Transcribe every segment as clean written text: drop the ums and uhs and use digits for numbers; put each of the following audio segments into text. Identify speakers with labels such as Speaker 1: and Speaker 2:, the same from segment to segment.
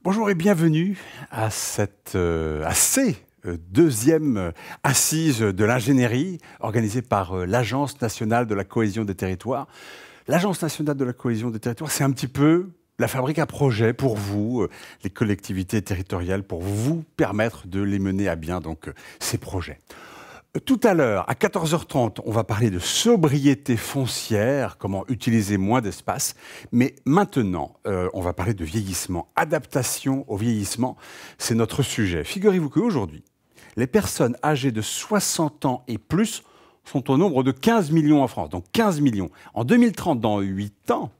Speaker 1: Bonjour et bienvenue à ces deuxième assise de l'ingénierie organisée par l'Agence nationale de la cohésion des territoires. L'Agence nationale de la cohésion des territoires, c'est un petit peu la fabrique à projets pour vous, les collectivités territoriales, pour vous permettre de les mener à bien, donc ces projets. Tout à l'heure, à 14h30, on va parler de sobriété foncière, comment utiliser moins d'espace. Mais maintenant, on va parler de vieillissement. Adaptation au vieillissement, c'est notre sujet. Figurez-vous qu'aujourd'hui, les personnes âgées de 60 ans et plus sont au nombre de 15 millions en France. Donc 15 millions. En 2030, dans 8 ans,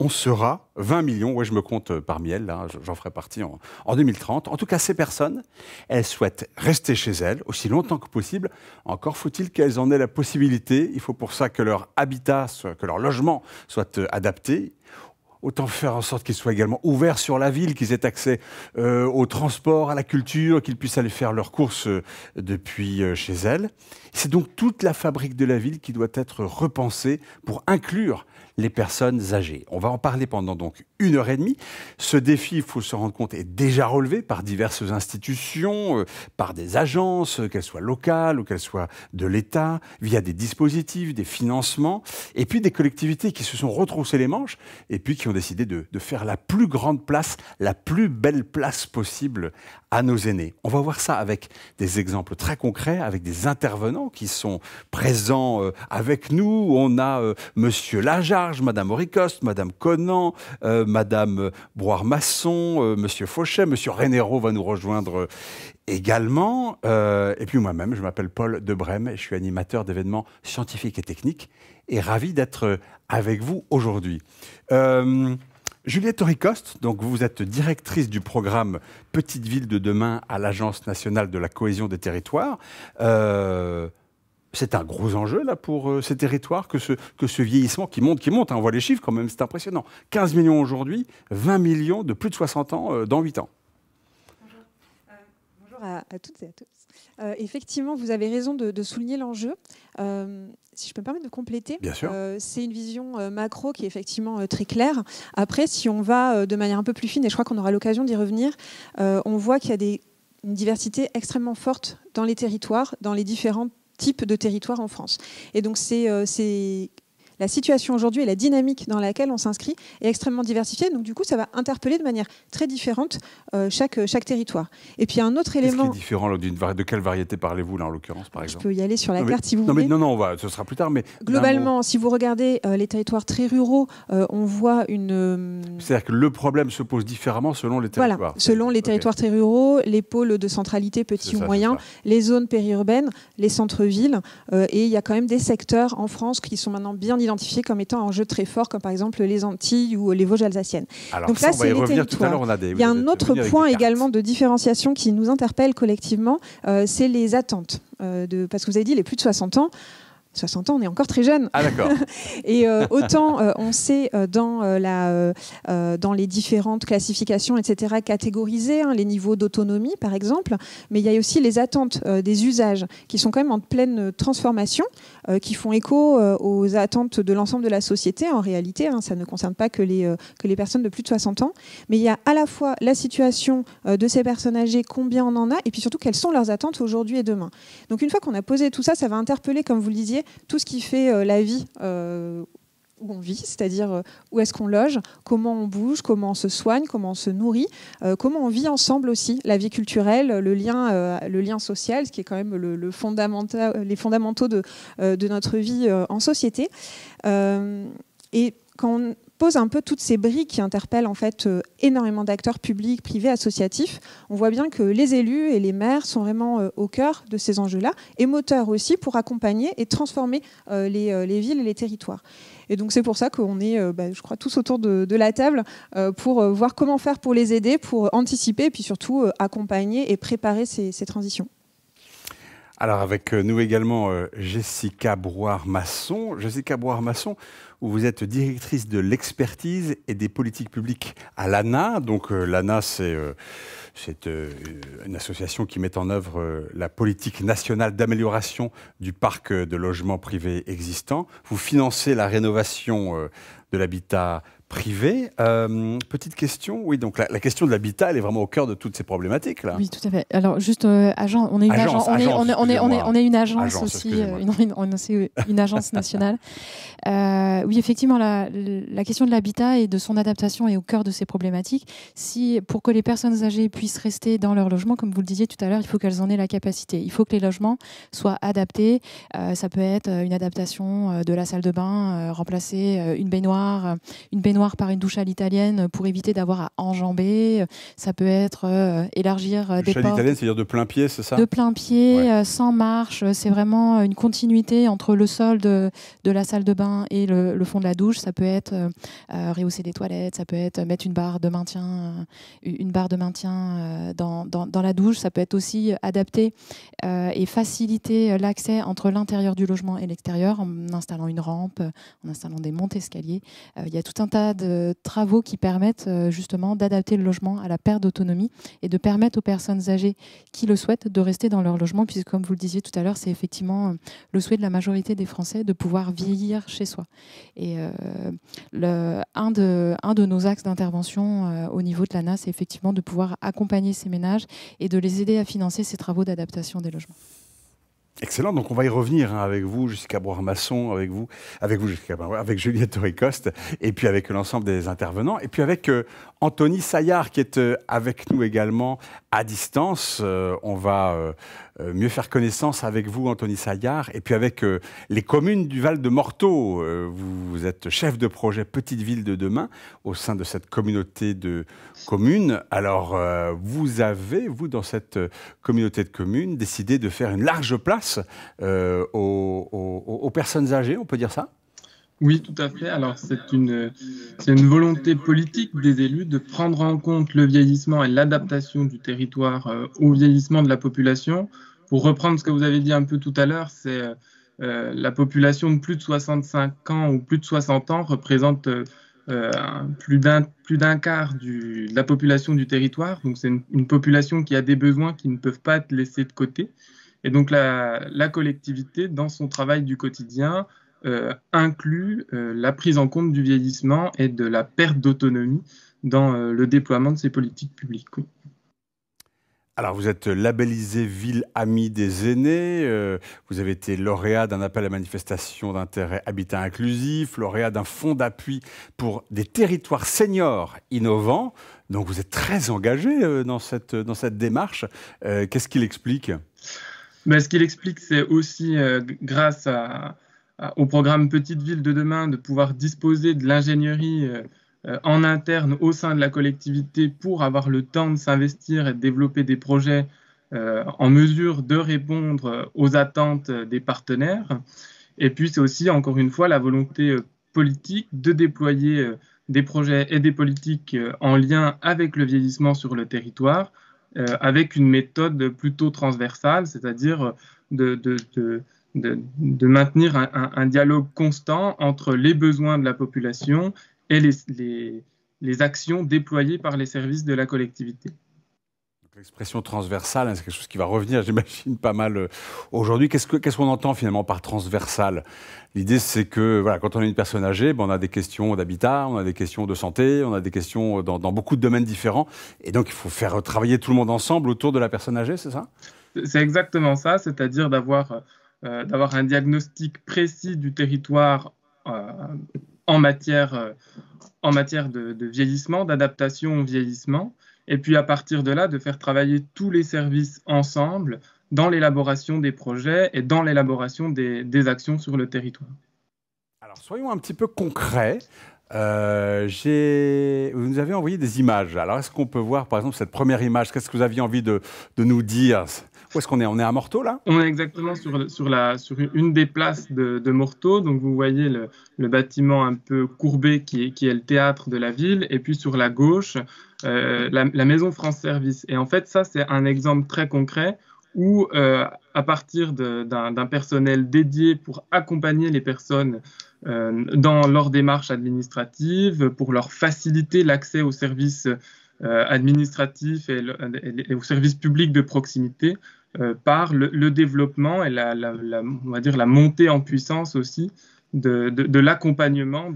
Speaker 1: on sera 20 millions, ouais, je me compte parmi elles, là, j'en ferai partie en 2030. En tout cas, ces personnes, elles souhaitent rester chez elles aussi longtemps que possible. Encore faut-il qu'elles en aient la possibilité. Il faut pour ça que leur habitat, que leur logement soit adapté. Autant faire en sorte qu'ils soient également ouverts sur la ville, qu'ils aient accès au transport, à la culture, qu'ils puissent aller faire leurs courses depuis chez elles. C'est donc toute la fabrique de la ville qui doit être repensée pour inclure les personnes âgées. On va en parler pendant donc 1h30. Ce défi, il faut se rendre compte, est déjà relevé par diverses institutions, par des agences, qu'elles soient locales ou qu'elles soient de l'État, via des dispositifs, des financements, et puis des collectivités qui se sont retroussées les manches et puis qui ont décidé de faire la plus grande place, la plus belle place possible à nos aînés. On va voir ça avec des exemples très concrets, avec des intervenants qui sont présents avec nous. On a Monsieur Lajarge, Madame Auricoste, Madame Conan, Madame Brouard-Masson, Monsieur Fauchet, Monsieur Rénéro va nous rejoindre également. Et puis moi-même, je m'appelle Paul Debrème et je suis animateur d'événements scientifiques et techniques et ravi d'être avec vous aujourd'hui. Juliette Auricoste, donc vous êtes directrice du programme Petites Villes de demain à l'Agence nationale de la cohésion des territoires. C'est un gros enjeu là pour ces territoires que ce vieillissement qui monte. Hein, on voit les chiffres quand même, c'est impressionnant. 15 millions aujourd'hui, 20 millions de plus de 60 ans dans 8 ans.
Speaker 2: Bonjour à toutes et à tous. Effectivement, vous avez raison de souligner l'enjeu. Si je peux me permettre de compléter, c'est une vision macro qui est effectivement très claire. Après, si on va de manière un peu plus fine, et je crois qu'on aura l'occasion d'y revenir, on voit qu'il y a une diversité extrêmement forte dans les territoires, dans les différents types de territoires en France. Et donc, la situation aujourd'hui et la dynamique dans laquelle on s'inscrit est extrêmement diversifiée. Donc, du coup, ça va interpeller de manière très différente chaque territoire. Et puis, un autre élément...
Speaker 1: Qu'est-ce qui est différent de quelle variété parlez-vous, là, en l'occurrence, par exemple?
Speaker 2: Je peux y aller sur la carte, si vous voulez.
Speaker 1: Non, ce sera plus tard. Mais
Speaker 2: globalement, si vous regardez les territoires très ruraux, on voit une...
Speaker 1: C'est-à-dire que le problème se pose différemment selon les territoires.
Speaker 2: Voilà, selon les territoires très ruraux, les pôles de centralité petits ou moyens, les zones périurbaines, les centres-villes. Et il y a quand même des secteurs en France qui sont maintenant bien identifiés comme étant un jeu très fort, comme par exemple les Antilles ou les Vosges alsaciennes.
Speaker 1: Alors
Speaker 2: donc
Speaker 1: là,
Speaker 2: c'est les territoires. Il y a un autre point également de différenciation qui nous interpelle collectivement, c'est les attentes. Parce que vous avez dit les plus de 60 ans. 60 ans, on est encore très jeune.
Speaker 1: Ah d'accord.
Speaker 2: Et autant on sait dans les différentes classifications, etc., catégoriser les niveaux d'autonomie, par exemple, mais il y a aussi les attentes des usages qui sont quand même en pleine transformation, qui font écho aux attentes de l'ensemble de la société. En réalité, ça ne concerne pas que les personnes de plus de 60 ans, mais il y a à la fois la situation de ces personnes âgées, combien on en a, et puis surtout quelles sont leurs attentes aujourd'hui et demain. Donc une fois qu'on a posé tout ça, ça va interpeller, comme vous le disiez, tout ce qui fait la vie où on vit, c'est-à-dire où est-ce qu'on loge, comment on bouge, comment on se soigne, comment on se nourrit, comment on vit ensemble aussi, la vie culturelle, le lien social, ce qui est quand même les fondamentaux de notre vie en société. Et quand on pose un peu toutes ces briques qui interpellent en fait énormément d'acteurs publics, privés, associatifs, on voit bien que les élus et les maires sont vraiment au cœur de ces enjeux-là et moteurs aussi pour accompagner et transformer les villes et les territoires. Et donc c'est pour ça qu'on est, je crois, tous autour de la table pour voir comment faire pour les aider, pour anticiper et puis surtout accompagner et préparer ces transitions.
Speaker 1: Alors avec nous également Jessica Brouard-Masson. Jessica Brouard-Masson, vous êtes directrice de l'expertise et des politiques publiques à l'ANA. Donc l'ANA, c'est une association qui met en œuvre la politique nationale d'amélioration du parc de logements privés existants. Vous financez la rénovation de l'habitat privée. Petite question, oui, donc la question de l'habitat, elle est vraiment au cœur de toutes ces problématiques-là.
Speaker 2: Oui, tout à fait. Alors, juste, on est une agence, on est une agence aussi, une agence nationale. Oui, effectivement, la question de l'habitat et de son adaptation est au cœur de ces problématiques. Pour que les personnes âgées puissent rester dans leur logement, comme vous le disiez tout à l'heure, il faut qu'elles en aient la capacité. Il faut que les logements soient adaptés. Ça peut être une adaptation de la salle de bain, remplacer une baignoire par une douche à l'italienne pour éviter d'avoir à enjamber. Ça peut être élargir des portes.
Speaker 1: Douche à l'italienne, c'est-à-dire de plein pied, c'est ça?
Speaker 2: De plein pied, sans marche. C'est vraiment une continuité entre le sol de la salle de bain et le fond de la douche. Ça peut être rehausser des toilettes, ça peut être mettre une barre de maintien dans la douche. Ça peut être aussi adapter et faciliter l'accès entre l'intérieur du logement et l'extérieur en installant une rampe, en installant des montes-escaliers. Il y a tout un tas de travaux qui permettent justement d'adapter le logement à la perte d'autonomie et de permettre aux personnes âgées qui le souhaitent de rester dans leur logement, puisque comme vous le disiez tout à l'heure, c'est effectivement le souhait de la majorité des Français de pouvoir vieillir chez soi. Et un de nos axes d'intervention au niveau de l'ANA, c'est effectivement de pouvoir accompagner ces ménages et de les aider à financer ces travaux d'adaptation des logements.
Speaker 1: Excellent, donc on va y revenir avec vous jusqu'à Boire-Masson, avec Juliette Ricoste, et puis avec l'ensemble des intervenants, et puis avec Anthony Saillard qui est avec nous également à distance. On va mieux faire connaissance avec vous, Anthony Saillard, et puis avec les communes du Val de Morteau. Vous êtes chef de projet Petite Ville de demain au sein de cette communauté de communes. Alors, vous avez, dans cette communauté de communes, décidé de faire une large place aux personnes âgées, on peut dire ça?
Speaker 3: Oui, tout à fait. Alors, c'est une volonté politique des élus de prendre en compte le vieillissement et l'adaptation du territoire au vieillissement de la population. Pour reprendre ce que vous avez dit un peu tout à l'heure, c'est la population de plus de 65 ans ou plus de 60 ans représente plus d'un quart de la population du territoire. Donc, c'est une population qui a des besoins qui ne peuvent pas être laissés de côté. Et donc, la collectivité, dans son travail du quotidien, inclut la prise en compte du vieillissement et de la perte d'autonomie dans le déploiement de ces politiques publiques. Oui.
Speaker 1: Alors, vous êtes labellisé Ville Amie des Aînés, vous avez été lauréat d'un appel à manifestation d'intérêt Habitat Inclusif, lauréat d'un fonds d'appui pour des territoires seniors innovants. Donc, vous êtes très engagé dans cette démarche. Qu'est-ce qu'il explique ?
Speaker 3: Ce qu'il explique, c'est aussi grâce au programme Petite Ville de demain de pouvoir disposer de l'ingénierie en interne au sein de la collectivité pour avoir le temps de s'investir et de développer des projets en mesure de répondre aux attentes des partenaires. Et puis c'est aussi, encore une fois, la volonté politique de déployer des projets et des politiques en lien avec le vieillissement sur le territoire, avec une méthode plutôt transversale, c'est-à-dire de maintenir un dialogue constant entre les besoins de la population et les actions déployées par les services de la collectivité.
Speaker 1: L'expression transversale, c'est quelque chose qui va revenir, j'imagine, pas mal aujourd'hui. Qu'est-ce qu'on entend finalement par transversal? L'idée, c'est que quand on est une personne âgée, on a des questions d'habitat, on a des questions de santé, on a des questions dans beaucoup de domaines différents. Et donc, il faut faire travailler tout le monde ensemble autour de la personne âgée, c'est ça?
Speaker 3: C'est exactement ça, c'est-à-dire d'avoir un diagnostic précis du territoire en matière de vieillissement, d'adaptation au vieillissement, et puis à partir de là, de faire travailler tous les services ensemble dans l'élaboration des projets et dans l'élaboration des actions sur le territoire.
Speaker 1: Alors, soyons un petit peu concrets. Vous nous avez envoyé des images. Alors, est-ce qu'on peut voir, par exemple, cette première image? Qu'est-ce que vous aviez envie de nous dire? Où est-ce qu'on est? On est à Morteau, là?
Speaker 3: On est exactement sur une des places de Morteau. Donc, vous voyez le bâtiment un peu courbé qui est le théâtre de la ville. Et puis, sur la gauche, la maison France Service. Et en fait, ça, c'est un exemple très concret où, à partir d'un personnel dédié pour accompagner les personnes dans leur démarche administrative, pour leur faciliter l'accès aux services administratifs et aux services publics de proximité, par le développement et on va dire la montée en puissance aussi de l'accompagnement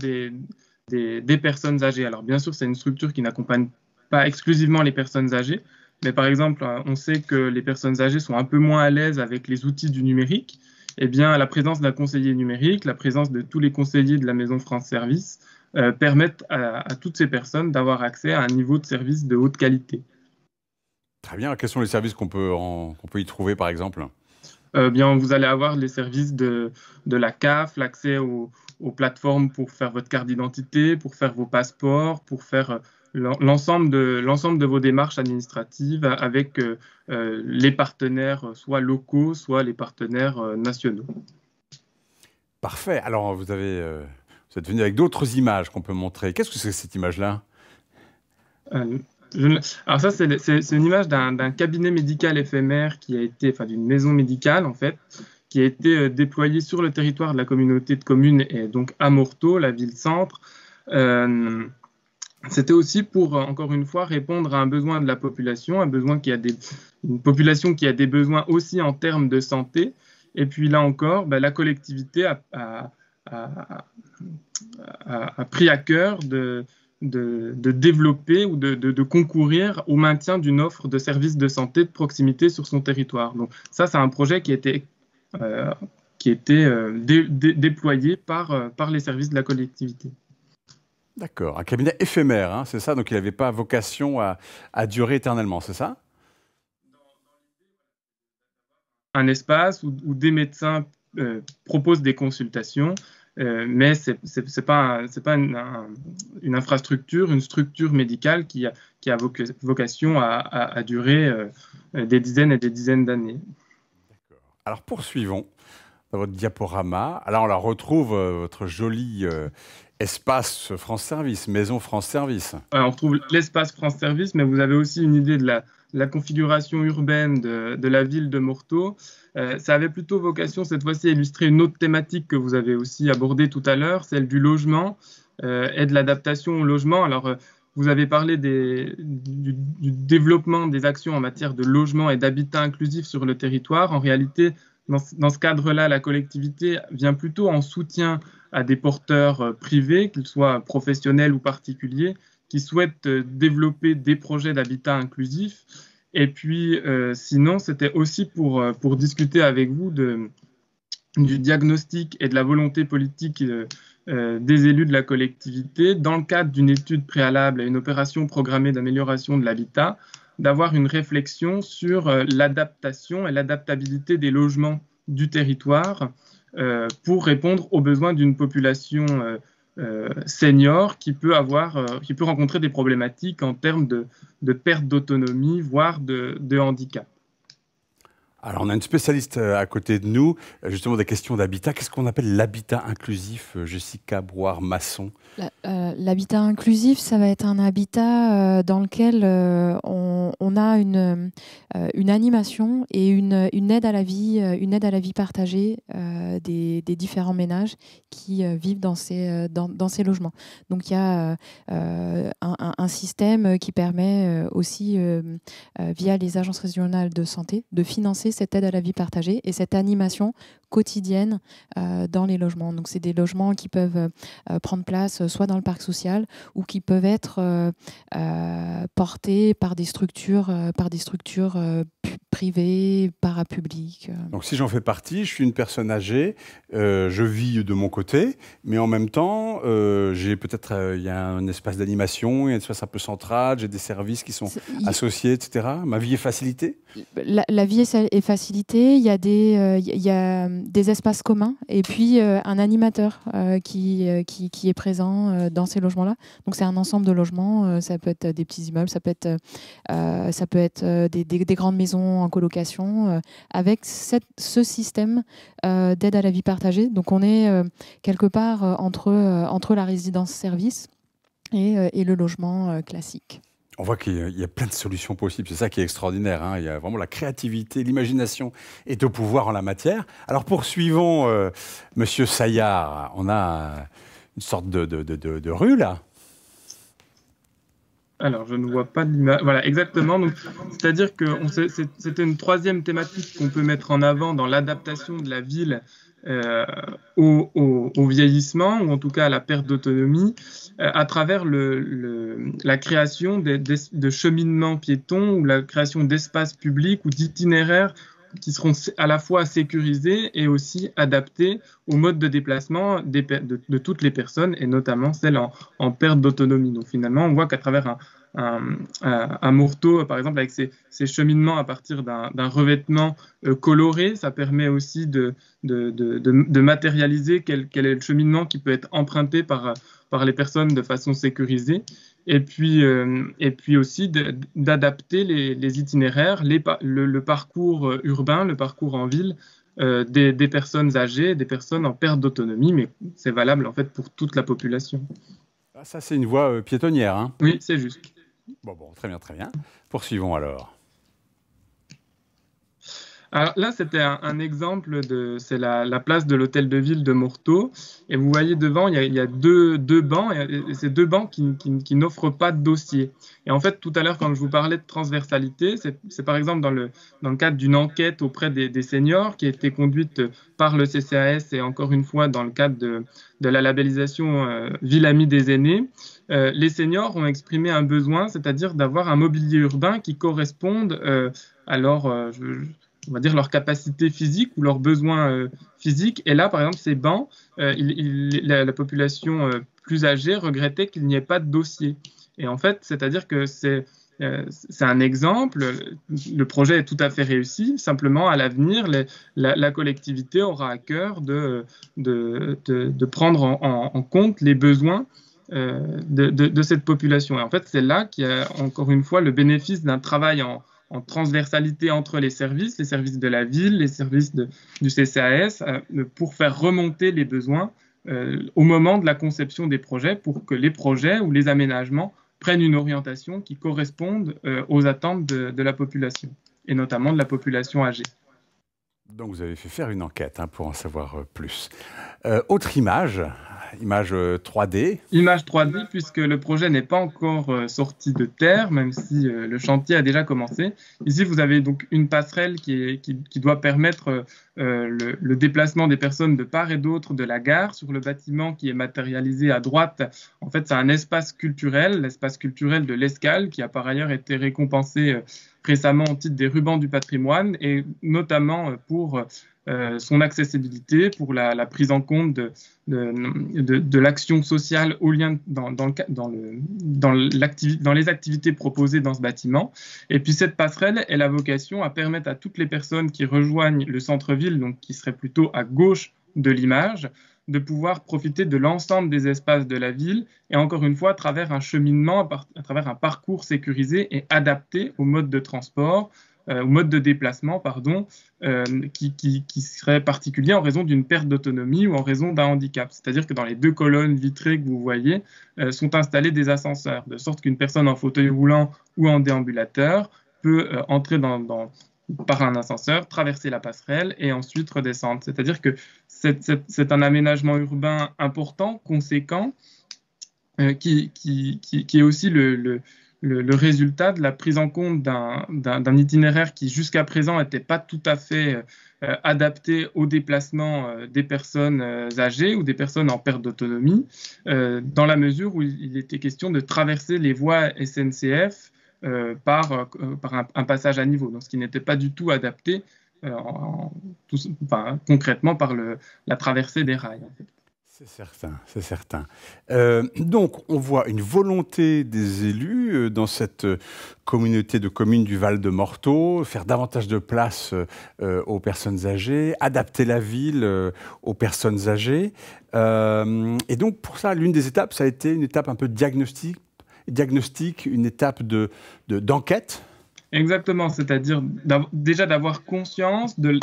Speaker 3: des personnes âgées. Alors bien sûr, c'est une structure qui n'accompagne pas exclusivement les personnes âgées, mais par exemple, on sait que les personnes âgées sont un peu moins à l'aise avec les outils du numérique. Eh bien, la présence d'un conseiller numérique, la présence de tous les conseillers de la Maison France Service permettent à toutes ces personnes d'avoir accès à un niveau de service de haute qualité.
Speaker 1: Très bien. Quels sont les services qu'on peut y trouver, par exemple?
Speaker 3: Bien, vous allez avoir les services de la CAF, l'accès aux plateformes pour faire votre carte d'identité, pour faire vos passeports, pour faire l'ensemble de vos démarches administratives avec les partenaires soit locaux, soit les partenaires nationaux.
Speaker 1: Parfait. Alors, vous êtes venu avec d'autres images qu'on peut montrer. Qu'est-ce que c'est que cette image-là?
Speaker 3: Alors ça, c'est une image d'un cabinet médical éphémère qui a été, enfin d'une maison médicale en fait, qui a été déployée sur le territoire de la communauté de communes et donc à Morteau, la ville-centre. C'était aussi pour, encore une fois, répondre à un besoin de la population, une population qui a des besoins aussi en termes de santé. Et puis là encore, la collectivité a pris à cœur de développer ou de concourir au maintien d'une offre de services de santé de proximité sur son territoire. Donc ça, c'est un projet qui a été déployé par les services de la collectivité.
Speaker 1: D'accord, un cabinet éphémère, hein, c'est ça? Donc il n'avait pas vocation à durer éternellement, c'est ça?
Speaker 3: Un espace où des médecins proposent des consultations, mais c'est pas une infrastructure, une structure médicale qui a vocation à durer des dizaines et des dizaines d'années.
Speaker 1: Alors poursuivons dans votre diaporama. Alors on la retrouve, votre joli espace France Service, Maison France Service.
Speaker 3: On retrouve l'espace France Service, mais vous avez aussi une idée de la configuration urbaine de la ville de Morteau. Ça avait plutôt vocation cette fois-ci à illustrer une autre thématique que vous avez aussi abordée tout à l'heure, celle du logement et de l'adaptation au logement. Alors vous avez parlé du développement des actions en matière de logement et d'habitat inclusif sur le territoire. En réalité, dans ce cadre-là, la collectivité vient plutôt en soutien à des porteurs privés, qu'ils soient professionnels ou particuliers, qui souhaitent développer des projets d'habitat inclusif. Et puis, sinon, c'était aussi pour discuter avec vous du diagnostic et de la volonté politique des élus de la collectivité, dans le cadre d'une étude préalable à une opération programmée d'amélioration de l'habitat, d'avoir une réflexion sur l'adaptation et l'adaptabilité des logements du territoire pour répondre aux besoins d'une population senior qui peut rencontrer des problématiques en termes de perte d'autonomie, voire de handicap.
Speaker 1: Alors, on a une spécialiste à côté de nous, justement des questions d'habitat. Qu'est-ce qu'on appelle l'habitat inclusif, Jessica Brouard-Masson?
Speaker 4: L'habitat inclusif, ça va être un habitat dans lequel on a une animation et une aide à la vie partagée des différents ménages qui vivent dans ces logements. Donc, il y a un système qui permet aussi, via les agences régionales de santé, de financer cette aide à la vie partagée et cette animation quotidienne dans les logements. Donc, c'est des logements qui peuvent prendre place soit dans le parc social ou qui peuvent être portés par des structures privées, parapubliques.
Speaker 1: Donc, si j'en fais partie, je suis une personne âgée, je vis de mon côté, mais en même temps, j'ai peut-être, il y a un espace d'animation, il y a un espace un peu central, j'ai des services qui sont associés, etc. Ma vie est facilitée?
Speaker 4: La vie est facilitée, il y a des espaces communs et puis un animateur qui est présent dans ces logements-là. Donc c'est un ensemble de logements, ça peut être des petits immeubles, ça peut être des grandes maisons en colocation avec ce système d'aide à la vie partagée. Donc on est quelque part entre la résidence-service et le logement classique.
Speaker 1: On voit qu'il y a plein de solutions possibles. C'est ça qui est extraordinaire, hein. Il y a vraiment la créativité, l'imagination est au pouvoir en la matière. Alors poursuivons Monsieur Saillard. On a une sorte de rue là.
Speaker 3: Alors, je ne vois pas d'image. Voilà, exactement. C'est-à-dire que c'était une troisième thématique qu'on peut mettre en avant dans l'adaptation de la ville au vieillissement, ou en tout cas à la perte d'autonomie, à travers la création de cheminements piétons ou la création d'espaces publics ou d'itinéraires qui seront à la fois sécurisés et aussi adaptés au mode de déplacement de toutes les personnes, et notamment celles en perte d'autonomie. Donc finalement, on voit qu'à travers un Morteau, par exemple, avec ses cheminements à partir d'un revêtement coloré, ça permet aussi de matérialiser quel est le cheminement qui peut être emprunté par les personnes de façon sécurisée. Et puis aussi d'adapter les itinéraires, le parcours urbain, le parcours en ville des personnes âgées, des personnes en perte d'autonomie, mais c'est valable en fait pour toute la population.
Speaker 1: Ça, c'est une voie piétonnière, hein?
Speaker 3: Oui, c'est juste.
Speaker 1: Bon, très bien, très bien. Poursuivons alors.
Speaker 3: Alors là, c'était un exemple c'est la place de l'hôtel de ville de Morteau. Et vous voyez devant, il y a deux bancs, et ces deux bancs qui n'offrent pas de dossier. Et en fait, tout à l'heure, quand je vous parlais de transversalité, c'est par exemple dans le cadre d'une enquête auprès des seniors qui a été conduite par le CCAS et encore une fois dans le cadre de la labellisation Ville Amie des aînés. Les seniors ont exprimé un besoin, c'est-à-dire d'avoir un mobilier urbain qui corresponde on va dire leur capacité physique ou leurs besoins physiques. Et là, par exemple, ces bancs, la population plus âgée regrettait qu'il n'y ait pas de dossier. Et en fait, c'est-à-dire que c'est un exemple, le projet est tout à fait réussi, simplement à l'avenir, la collectivité aura à cœur de prendre en compte les besoins de cette population. Et en fait, c'est là qu'il y a encore une fois le bénéfice d'un travail en transversalité entre les services de la ville, les services du CCAS, pour faire remonter les besoins au moment de la conception des projets, pour que les projets ou les aménagements prennent une orientation qui corresponde aux attentes de la population, et notamment de la population âgée.
Speaker 1: Donc vous avez fait faire une enquête pour en savoir plus. Autre image 3D.
Speaker 3: Image 3D, puisque le projet n'est pas encore sorti de terre, même si le chantier a déjà commencé. Ici, vous avez donc une passerelle qui doit permettre le déplacement des personnes de part et d'autre de la gare sur le bâtiment qui est matérialisé à droite. En fait, c'est un espace culturel, l'espace culturel de l'Escale, qui a par ailleurs été récompensé récemment au titre des rubans du patrimoine, et notamment pour son accessibilité, pour la prise en compte de l'action sociale au lien dans les activités proposées dans ce bâtiment. Et puis cette passerelle, elle a vocation à permettre à toutes les personnes qui rejoignent le centre-ville, donc qui seraient plutôt à gauche de l'image, de pouvoir profiter de l'ensemble des espaces de la ville, et encore une fois à travers un cheminement, à travers un parcours sécurisé et adapté au mode de transport, au mode de déplacement, qui serait particulier en raison d'une perte d'autonomie ou en raison d'un handicap. C'est-à-dire que dans les deux colonnes vitrées que vous voyez, sont installés des ascenseurs, de sorte qu'une personne en fauteuil roulant ou en déambulateur peut entrer par un ascenseur, traverser la passerelle et ensuite redescendre. C'est-à-dire que c'est un aménagement urbain important, conséquent, qui est aussi le résultat de la prise en compte d'un itinéraire qui jusqu'à présent n'était pas tout à fait adapté au déplacement des personnes âgées ou des personnes en perte d'autonomie, dans la mesure où il était question de traverser les voies SNCF par un passage à niveau, donc ce qui n'était pas du tout adapté concrètement par la traversée des rails. En fait.
Speaker 1: C'est certain. Donc, on voit une volonté des élus dans cette communauté de communes du Val de Morteau, faire davantage de place aux personnes âgées, adapter la ville aux personnes âgées. Et donc, pour ça, l'une des étapes, ça a été une étape un peu diagnostique, une étape d'enquête.
Speaker 3: Exactement, c'est-à-dire déjà d'avoir conscience de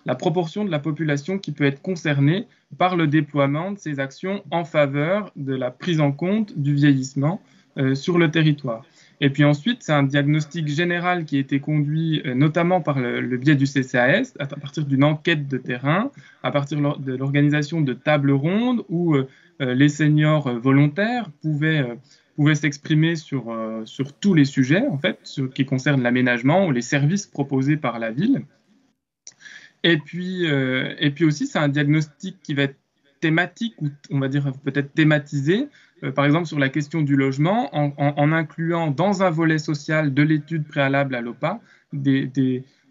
Speaker 3: la proportion de la population qui peut être concernée par le déploiement de ces actions en faveur de la prise en compte du vieillissement sur le territoire. Et puis ensuite, c'est un diagnostic général qui a été conduit notamment par le biais du CCAS, à partir d'une enquête de terrain, à partir de l'organisation de tables rondes où les seniors volontaires pouvaient s'exprimer sur tous les sujets, en fait, qui concernent l'aménagement ou les services proposés par la ville. Et puis aussi, c'est un diagnostic qui va être thématique, ou on va dire peut-être thématisé, par exemple sur la question du logement, en incluant dans un volet social de l'étude préalable à l'OPA,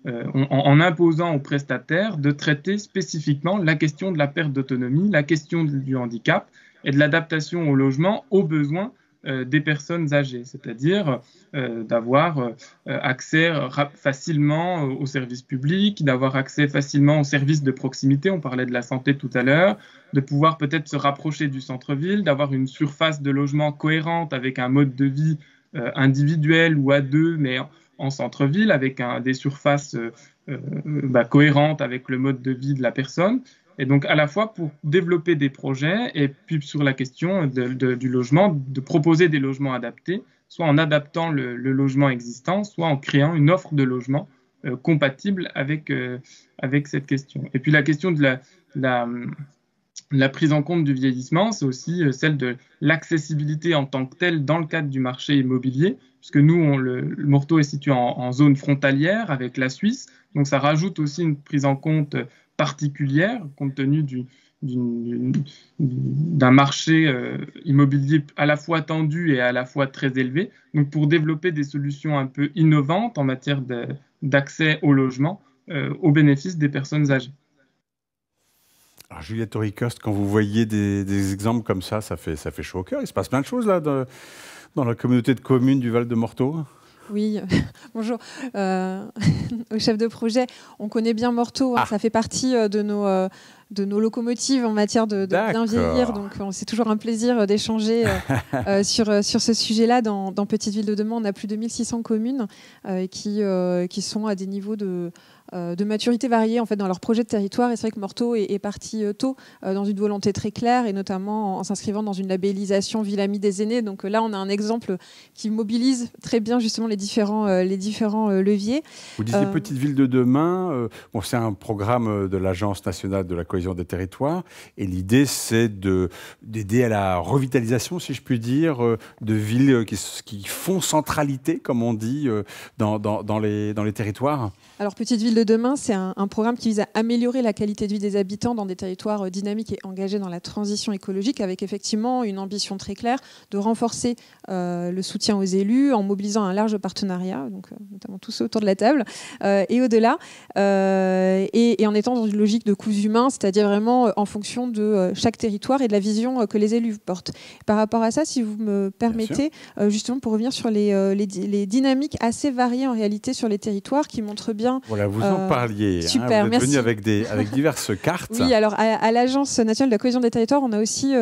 Speaker 3: en imposant aux prestataires de traiter spécifiquement la question de la perte d'autonomie, la question du handicap et de l'adaptation au logement aux besoins des personnes âgées, c'est-à-dire d'avoir accès facilement aux services publics, d'avoir accès facilement aux services de proximité, on parlait de la santé tout à l'heure, de pouvoir peut-être se rapprocher du centre-ville, d'avoir une surface de logement cohérente avec un mode de vie individuel ou à deux, mais en centre-ville, avec des surfaces cohérentes avec le mode de vie de la personne. Et donc, à la fois pour développer des projets et puis sur la question du logement, de proposer des logements adaptés, soit en adaptant le logement existant, soit en créant une offre de logement compatible avec cette question. Et puis la question de la prise en compte du vieillissement, c'est aussi celle de l'accessibilité en tant que telle dans le cadre du marché immobilier, puisque nous, le Morteau est situé en zone frontalière avec la Suisse, donc ça rajoute aussi une prise en compte particulière, compte tenu d'un marché immobilier à la fois tendu et à la fois très élevé. Donc pour développer des solutions un peu innovantes en matière d'accès au logement au bénéfice des personnes âgées.
Speaker 1: Alors Juliette Auricoste, quand vous voyez des exemples comme ça fait chaud au cœur. Il se passe plein de choses là dans la communauté de communes du Val de Morteau.
Speaker 2: Oui, bonjour. Au chef de projet, on connaît bien Morteau, ça fait partie de nos locomotives en matière de bien vieillir, donc c'est toujours un plaisir d'échanger sur ce sujet-là. Dans Petite Ville de Demain, on a plus de 1600 communes qui sont à des niveaux de maturité variée en fait, dans leur projet de territoire. Et c'est vrai que Morteau est parti tôt dans une volonté très claire, et notamment en s'inscrivant dans une labellisation Ville Amie des aînés. Donc là, on a un exemple qui mobilise très bien justement les différents leviers.
Speaker 1: Vous disiez Petite Ville de Demain, c'est un programme de l'Agence nationale de la cohésion des territoires, et l'idée c'est d'aider à la revitalisation, si je puis dire, de villes qui font centralité, comme on dit, dans les territoires.
Speaker 2: Alors Petite Ville de Demain, c'est un programme qui vise à améliorer la qualité de vie des habitants dans des territoires dynamiques et engagés dans la transition écologique, avec effectivement une ambition très claire de renforcer le soutien aux élus en mobilisant un large partenariat, donc notamment tous ceux autour de la table, et au-delà, et en étant dans une logique de coûts humains, c'est-à-dire vraiment en fonction de chaque territoire et de la vision que les élus portent. Par rapport à ça, si vous me permettez, justement pour revenir sur les dynamiques assez variées en réalité sur les territoires qui montrent bien...
Speaker 1: Voilà, vous en parliez.
Speaker 2: Super,
Speaker 1: vous êtes
Speaker 2: merci.
Speaker 1: venu avec diverses cartes.
Speaker 2: Oui, alors à l'Agence nationale de la cohésion des territoires, on a aussi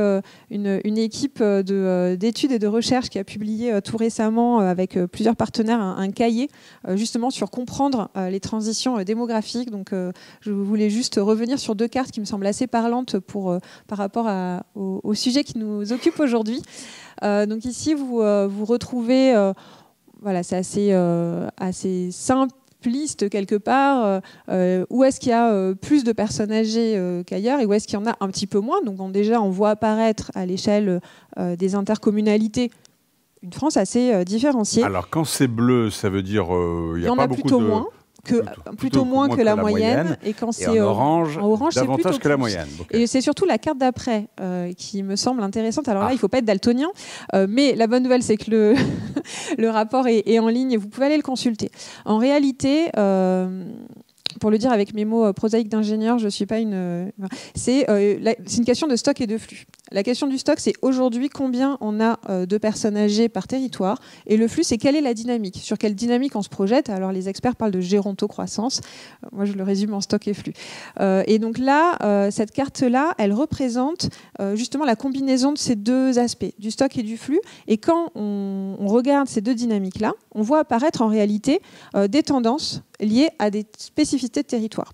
Speaker 2: une équipe d'études et de recherche qui a publié tout récemment avec plusieurs partenaires un cahier justement sur comprendre les transitions démographiques. Donc je voulais juste revenir sur deux cartes qui me semblent assez parlantes par rapport au sujet qui nous occupe aujourd'hui. Donc ici, vous retrouvez, voilà, c'est assez simple, liste quelque part, où est-ce qu'il y a plus de personnes âgées qu'ailleurs et où est-ce qu'il y en a un petit peu moins. Donc déjà, on voit apparaître à l'échelle des intercommunalités une France assez différenciée.
Speaker 1: Alors quand c'est bleu, ça veut dire il y a pas beaucoup
Speaker 2: plutôt
Speaker 1: de...
Speaker 2: moins. Plutôt moins que la moyenne. Et quand c'est
Speaker 1: en orange davantage que la moyenne.
Speaker 2: Okay. Et c'est surtout la carte d'après qui me semble intéressante. Alors là, il ne faut pas être daltonien, mais la bonne nouvelle, c'est que le rapport est en ligne et vous pouvez aller le consulter. En réalité... pour le dire avec mes mots prosaïques d'ingénieur, je suis pas c'est une question de stock et de flux. La question du stock, c'est aujourd'hui combien on a de personnes âgées par territoire, et le flux, c'est quelle est la dynamique, sur quelle dynamique on se projette. Alors les experts parlent de gérontocroissance, moi je le résume en stock et flux. Et donc là, cette carte-là, elle représente justement la combinaison de ces deux aspects, du stock et du flux. Et quand on regarde ces deux dynamiques-là, on voit apparaître en réalité des tendances liées à des spécificités de territoire.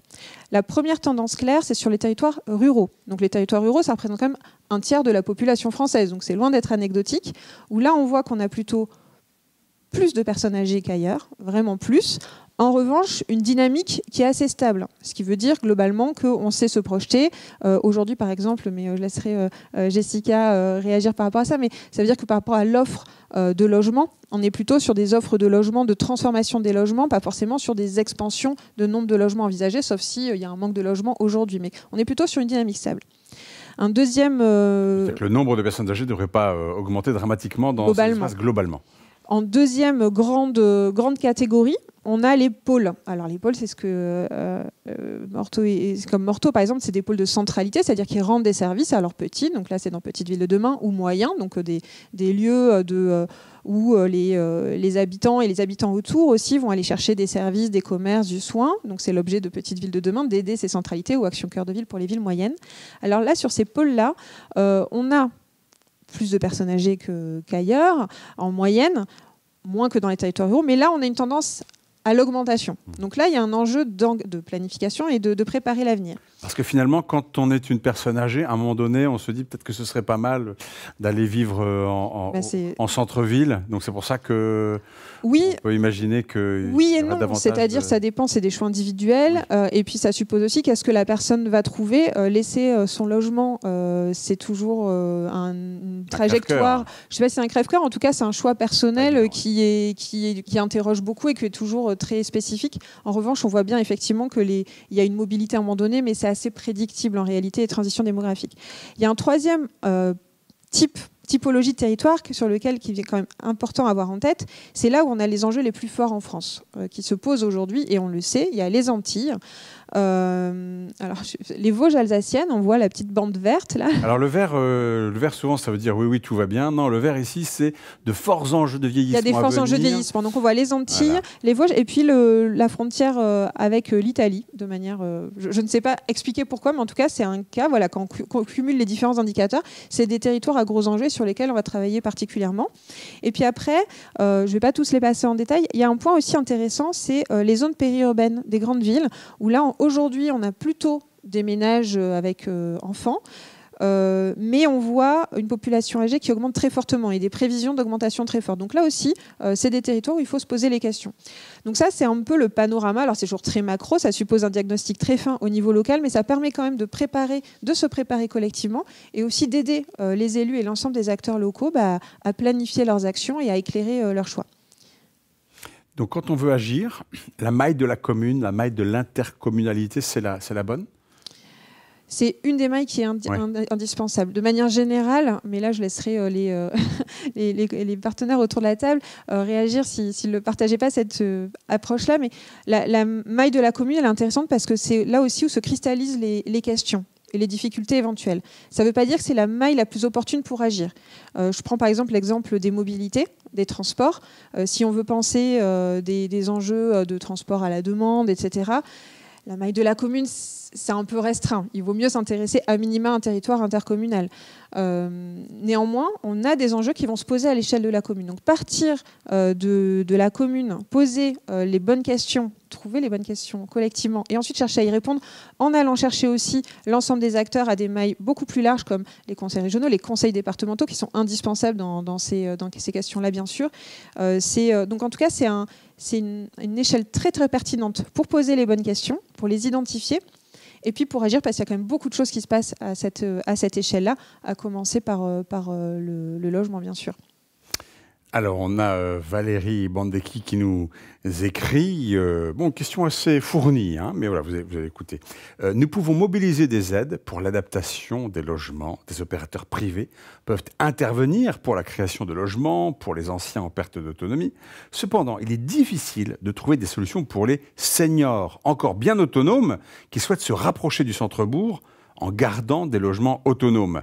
Speaker 2: La première tendance claire, c'est sur les territoires ruraux. Donc les territoires ruraux, ça représente quand même un tiers de la population française, donc c'est loin d'être anecdotique, où là on voit qu'on a plutôt plus de personnes âgées qu'ailleurs, vraiment plus, En revanche, une dynamique qui est assez stable, ce qui veut dire globalement qu'on sait se projeter. Aujourd'hui, par exemple, mais je laisserai Jessica réagir par rapport à ça, mais ça veut dire que par rapport à l'offre de logement, on est plutôt sur des offres de logement, de transformation des logements, pas forcément sur des expansions de nombre de logements envisagés, sauf s'il y a un manque de logements aujourd'hui. Mais on est plutôt sur une dynamique stable. Un deuxième...
Speaker 1: C'est-à-dire que le nombre de personnes âgées ne devrait pas augmenter dramatiquement dans ces espaces globalement.
Speaker 2: En deuxième grande catégorie, on a les pôles. Alors les pôles, c'est ce que comme Morteau, par exemple, c'est des pôles de centralité, c'est-à-dire qu'ils rendent des services à leurs petits. Donc là, c'est dans Petites Villes de demain ou moyens, donc des lieux où les habitants et les habitants autour aussi vont aller chercher des services, des commerces, du soin. Donc c'est l'objet de Petites Villes de demain, d'aider ces centralités ou Action Cœur de Ville pour les villes moyennes. Alors là, sur ces pôles-là, on a plus de personnes âgées qu'ailleurs, en moyenne, moins que dans les territoires ruraux. Mais là, on a une tendance à l'augmentation. Donc là, il y a un enjeu de planification et de préparer l'avenir.
Speaker 1: Parce que finalement, quand on est une personne âgée, à un moment donné, on se dit peut-être que ce serait pas mal d'aller vivre en centre-ville. Donc c'est pour ça que on peut imaginer que
Speaker 2: oui et non. C'est-à-dire, ça dépend, c'est des choix individuels. Oui. Et puis ça suppose aussi qu'est-ce que la personne va trouver. Laisser son logement, c'est toujours une trajectoire. Je ne sais pas si c'est un crève-cœur. En tout cas, c'est un choix personnel qui interroge beaucoup et qui est toujours très spécifique. En revanche, on voit bien effectivement qu'il y a une mobilité à un moment donné, mais c'est assez prédictible en réalité, les transitions démographiques. Il y a un troisième typologie de territoire sur lequel il est quand même important à avoir en tête. C'est là où on a les enjeux les plus forts en France qui se posent aujourd'hui, et on le sait, il y a les Antilles. Alors, les Vosges alsaciennes, on voit la petite bande verte là.
Speaker 1: Alors le vert souvent ça veut dire oui tout va bien. Non, le vert ici c'est de forts enjeux de vieillissement.
Speaker 2: Il y a des forts enjeux de vieillissement. Donc on voit les Antilles, les Vosges et puis la frontière avec l'Italie de manière. Je ne sais pas expliquer pourquoi, mais en tout cas c'est un cas. Voilà, quand on cumule les différents indicateurs, c'est des territoires à gros enjeux sur lesquels on va travailler particulièrement. Et puis après, je ne vais pas tous les passer en détail. Il y a un point aussi intéressant, c'est les zones périurbaines des grandes villes où là aujourd'hui, on a plutôt des ménages avec enfants, mais on voit une population âgée qui augmente très fortement et des prévisions d'augmentation très fortes. Donc là aussi, c'est des territoires où il faut se poser les questions. Donc ça, c'est un peu le panorama. Alors c'est toujours très macro, ça suppose un diagnostic très fin au niveau local, mais ça permet quand même de se préparer collectivement et aussi d'aider les élus et l'ensemble des acteurs locaux à planifier leurs actions et à éclairer leurs choix.
Speaker 1: Donc quand on veut agir, la maille de la commune, la maille de l'intercommunalité, c'est la bonne ?
Speaker 2: C'est une des mailles qui est indispensable. De manière générale, mais là je laisserai les partenaires autour de la table réagir s'ils ne partageaient pas cette approche-là. Mais la maille de la commune, elle est intéressante parce que c'est là aussi où se cristallisent les questions et les difficultés éventuelles. Ça ne veut pas dire que c'est la maille la plus opportune pour agir. Je prends par exemple l'exemple des mobilités, des transports. Si on veut penser des enjeux de transport à la demande, etc., la maille de la commune, c'est un peu restreint. Il vaut mieux s'intéresser à minima à un territoire intercommunal. Néanmoins, on a des enjeux qui vont se poser à l'échelle de la commune. Donc partir de la commune, poser les bonnes questions, trouver les bonnes questions collectivement et ensuite chercher à y répondre en allant chercher aussi l'ensemble des acteurs à des mailles beaucoup plus larges comme les conseils régionaux, les conseils départementaux qui sont indispensables dans ces questions-là, bien sûr. Donc en tout cas, c'est une échelle très très pertinente pour poser les bonnes questions, pour les identifier et puis pour agir, parce qu'il y a quand même beaucoup de choses qui se passent à cette échelle-là, à commencer par le logement, bien sûr.
Speaker 1: Alors, on a Valérie Bandecki qui nous écrit, question assez fournie, mais voilà, vous allez écouter. Nous pouvons mobiliser des aides pour l'adaptation des logements. Des opérateurs privés peuvent intervenir pour la création de logements, pour les anciens en perte d'autonomie. Cependant, il est difficile de trouver des solutions pour les seniors, encore bien autonomes, qui souhaitent se rapprocher du centre-bourg en gardant des logements autonomes.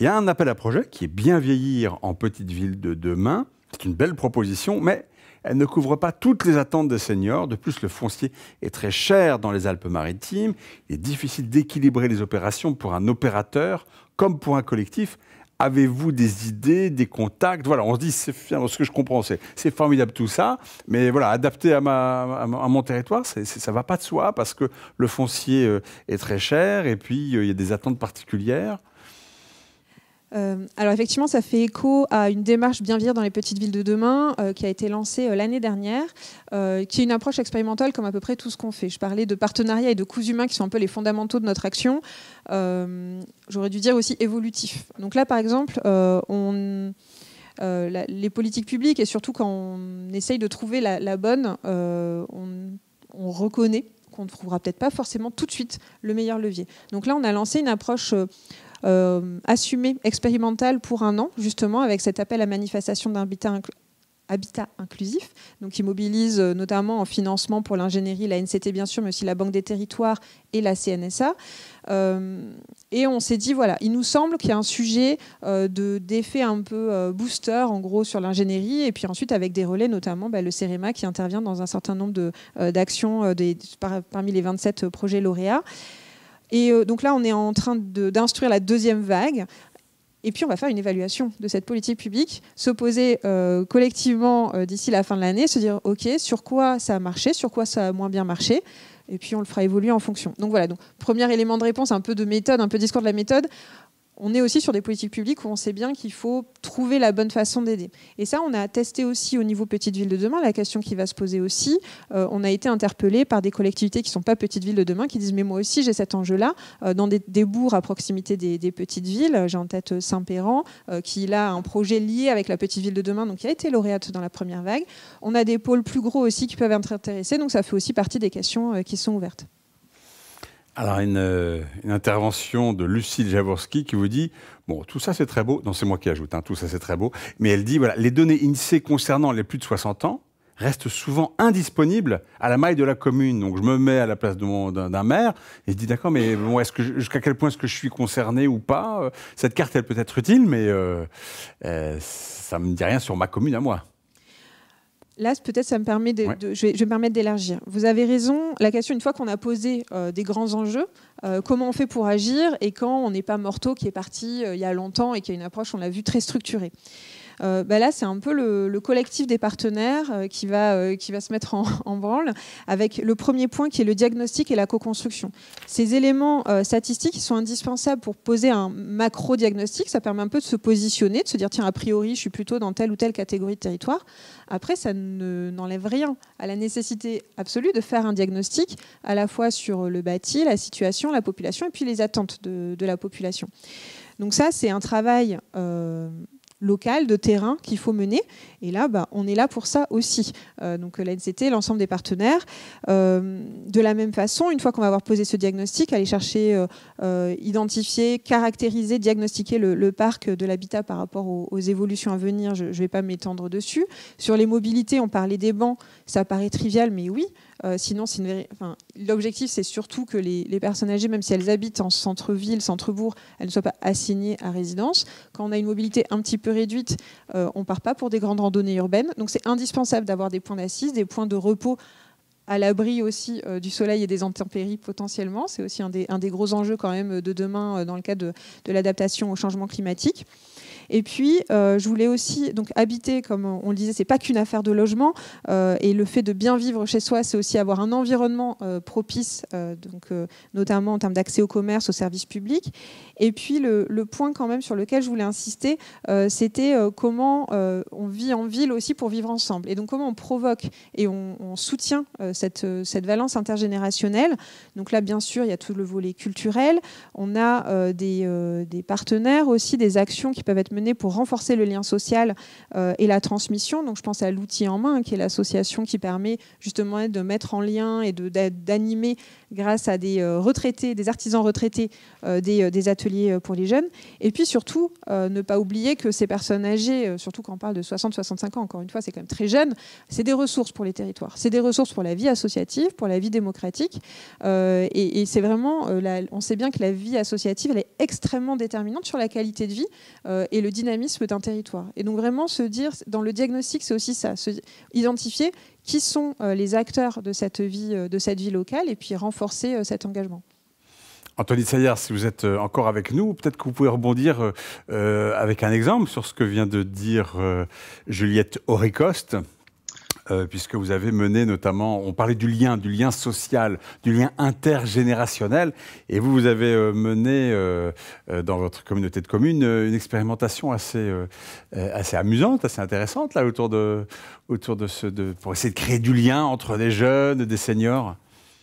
Speaker 1: Il y a un appel à projet qui est Bien vieillir en petite ville de demain. C'est une belle proposition, mais elle ne couvre pas toutes les attentes des seniors. De plus, le foncier est très cher dans les Alpes-Maritimes. Il est difficile d'équilibrer les opérations pour un opérateur comme pour un collectif. Avez-vous des idées, des contacts ? Voilà, on se dit, ce que je comprends, c'est formidable tout ça, mais voilà, adapté à mon territoire, ça ne va pas de soi parce que le foncier est très cher et puis il y a des attentes particulières.
Speaker 2: Alors effectivement, ça fait écho à une démarche Bien vieillir dans les petites villes de demain qui a été lancée l'année dernière, qui est une approche expérimentale comme à peu près tout ce qu'on fait. Je parlais de partenariats et de coûts humains qui sont un peu les fondamentaux de notre action. J'aurais dû dire aussi évolutifs. Donc là, par exemple, les politiques publiques, et surtout quand on essaye de trouver la bonne, on reconnaît qu'on ne trouvera peut-être pas forcément tout de suite le meilleur levier. Donc là, on a lancé une approche assumée, expérimentale pour 1 an, justement, avec cet appel à manifestation d'habitat inclusif, donc qui mobilise notamment en financement pour l'ingénierie, la NCT bien sûr, mais aussi la Banque des Territoires et la CNSA. Et on s'est dit, voilà, il nous semble qu'il y a un sujet d'effet un peu booster, en gros, sur l'ingénierie, et puis ensuite avec des relais, notamment le CEREMA qui intervient dans un certain nombre d'actions parmi les 27 projets lauréats. Et donc là, on est en train d'instruire la 2e vague. Et puis, on va faire une évaluation de cette politique publique, se poser collectivement d'ici la fin de l'année, se dire, OK, sur quoi ça a marché, sur quoi ça a moins bien marché, et puis on le fera évoluer en fonction. Donc voilà, donc, premier élément de réponse, un peu de méthode, un peu discours de la méthode. On est aussi sur des politiques publiques où on sait bien qu'il faut trouver la bonne façon d'aider. Et ça, on a testé aussi au niveau Petites Villes de demain, la question qui va se poser aussi. On a été interpellé par des collectivités qui ne sont pas Petites Villes de demain, qui disent « mais moi aussi, j'ai cet enjeu-là ». Dans des bourgs à proximité des petites villes, j'ai en tête Saint-Péran, qui là, a un projet lié avec la Petite Ville de demain, donc qui a été lauréate dans la première vague. On a des pôles plus gros aussi qui peuvent être intéressés, donc ça fait aussi partie des questions qui sont ouvertes.
Speaker 1: Alors, une intervention de Lucille Jaworski qui vous dit « Bon, tout ça c'est très beau », non c'est moi qui ajoute, hein, tout ça c'est très beau, mais elle dit voilà, « Les données INSEE concernant les plus de 60 ans restent souvent indisponibles à la maille de la commune. » Donc je me mets à la place d'un maire et je dis « D'accord, mais bon, jusqu'à quel point est-ce que je suis concerné ou pas ? Cette carte, elle peut être utile, mais ça ne me dit rien sur ma commune à moi. »
Speaker 2: Là, peut-être, ça me permet je vais me permettre d'élargir. Vous avez raison. La question, une fois qu'on a posé des grands enjeux, comment on fait pour agir et quand on n'est pas Morteau qui est parti il y a longtemps et qui a une approche, on l'a vu, très structurée. Là, c'est un peu le collectif des partenaires qui va se mettre en branle avec le premier point qui est le diagnostic et la co-construction. Ces éléments statistiques ils sont indispensables pour poser un macro-diagnostic. Ça permet un peu de se positionner, de se dire tiens, a priori, je suis plutôt dans telle ou telle catégorie de territoire. Après, ça n'enlève rien à la nécessité absolue de faire un diagnostic à la fois sur le bâti, la situation, la population et puis les attentes de la population. Donc ça, c'est un travail local, de terrain qu'il faut mener. Et là, on est là pour ça aussi. Donc l'ANCT, l'ensemble des partenaires. De la même façon, une fois qu'on va avoir posé ce diagnostic, aller chercher, identifier, caractériser, diagnostiquer le parc de l'habitat par rapport aux évolutions à venir. Je ne vais pas m'étendre dessus. Sur les mobilités, on parlait des bancs. Ça paraît trivial, mais oui. Sinon, l'objectif, c'est surtout que les personnes âgées, même si elles habitent en centre-ville, centre-bourg, elles ne soient pas assignées à résidence. Quand on a une mobilité un petit peu réduite, on ne part pas pour des grandes randonnées urbaines. Donc, c'est indispensable d'avoir des points d'assises, des points de repos à l'abri aussi du soleil et des intempéries potentiellement. C'est aussi un des gros enjeux quand même de demain dans le cadre de l'adaptation au changement climatique. Et puis, je voulais aussi, donc habiter, comme on le disait, c'est pas qu'une affaire de logement. Et le fait de bien vivre chez soi, c'est aussi avoir un environnement propice, notamment en termes d'accès au commerce, aux services publics. Et puis, le point quand même sur lequel je voulais insister, c'était comment on vit en ville aussi pour vivre ensemble. Et donc, comment on provoque et on soutient cette valence intergénérationnelle. Donc là, bien sûr, il y a tout le volet culturel. On a des partenaires aussi, des actions qui peuvent être menées pour renforcer le lien social et la transmission. Donc je pense à l'outil en main, qui est l'association qui permet justement de mettre en lien et d'animer grâce à des retraités, des artisans retraités, des ateliers pour les jeunes. Et puis surtout, ne pas oublier que ces personnes âgées, surtout quand on parle de 60-65 ans, encore une fois, c'est quand même très jeune, c'est des ressources pour les territoires. C'est des ressources pour la vie associative, pour la vie démocratique. Et c'est vraiment, on sait bien que la vie associative, elle est extrêmement déterminante sur la qualité de vie et le dynamisme d'un territoire. Et donc vraiment se dire, dans le diagnostic, c'est aussi ça, identifier qui sont les acteurs de cette vie locale et puis renforcer cet engagement.
Speaker 1: Anthony Sayard, si vous êtes encore avec nous, peut-être que vous pouvez rebondir avec un exemple sur ce que vient de dire Juliette Auricoste. puisque vous avez mené notamment, on parlait du lien social, du lien intergénérationnel, et vous avez mené dans votre communauté de communes une expérimentation assez amusante, assez intéressante là, autour de pour essayer de créer du lien entre des jeunes, des seniors.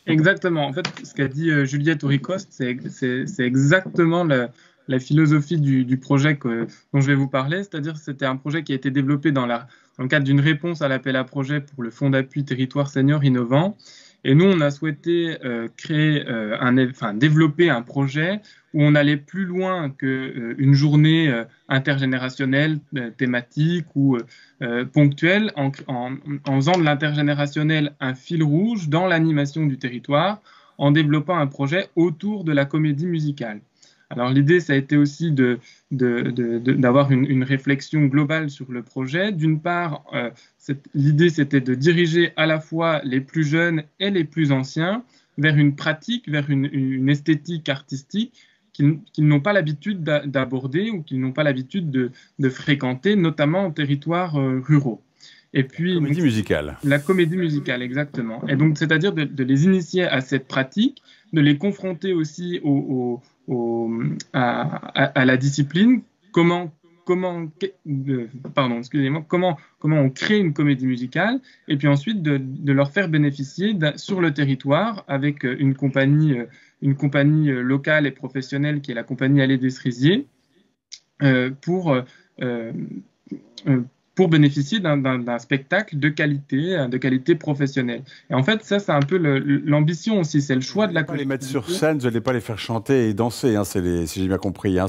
Speaker 3: Exactement. En fait, ce qu'a dit Juliette Auricoste, c'est exactement la philosophie du projet dont je vais vous parler. C'est-à-dire c'était un projet qui a été développé dans le cadre d'une réponse à l'appel à projet pour le Fonds d'appui territoire senior innovant. Et nous, on a souhaité développer un projet où on allait plus loin qu'une journée intergénérationnelle, thématique ou ponctuelle, en faisant de l'intergénérationnel un fil rouge dans l'animation du territoire, en développant un projet autour de la comédie musicale. Alors l'idée, ça a été aussi d'avoir une réflexion globale sur le projet. D'une part, l'idée, c'était de diriger à la fois les plus jeunes et les plus anciens vers une pratique, vers une esthétique artistique qu'ils n'ont pas l'habitude d'aborder ou qu'ils n'ont pas l'habitude de fréquenter, notamment en territoires ruraux. Et puis,
Speaker 1: la comédie musicale.
Speaker 3: La comédie musicale, exactement. Et donc, c'est-à-dire de les initier à cette pratique, de les confronter aussi à la discipline, comment on crée une comédie musicale, et puis ensuite de leur faire bénéficier sur le territoire avec une compagnie locale et professionnelle qui est la compagnie Allée des Cerisiers, pour bénéficier d'un spectacle de qualité professionnelle. Et en fait, ça, c'est un peu l'ambition aussi, c'est le choix de la
Speaker 1: collectivité. Les mettre sur scène, vous n'allez pas les faire chanter et danser, hein, si j'ai bien compris. Hein,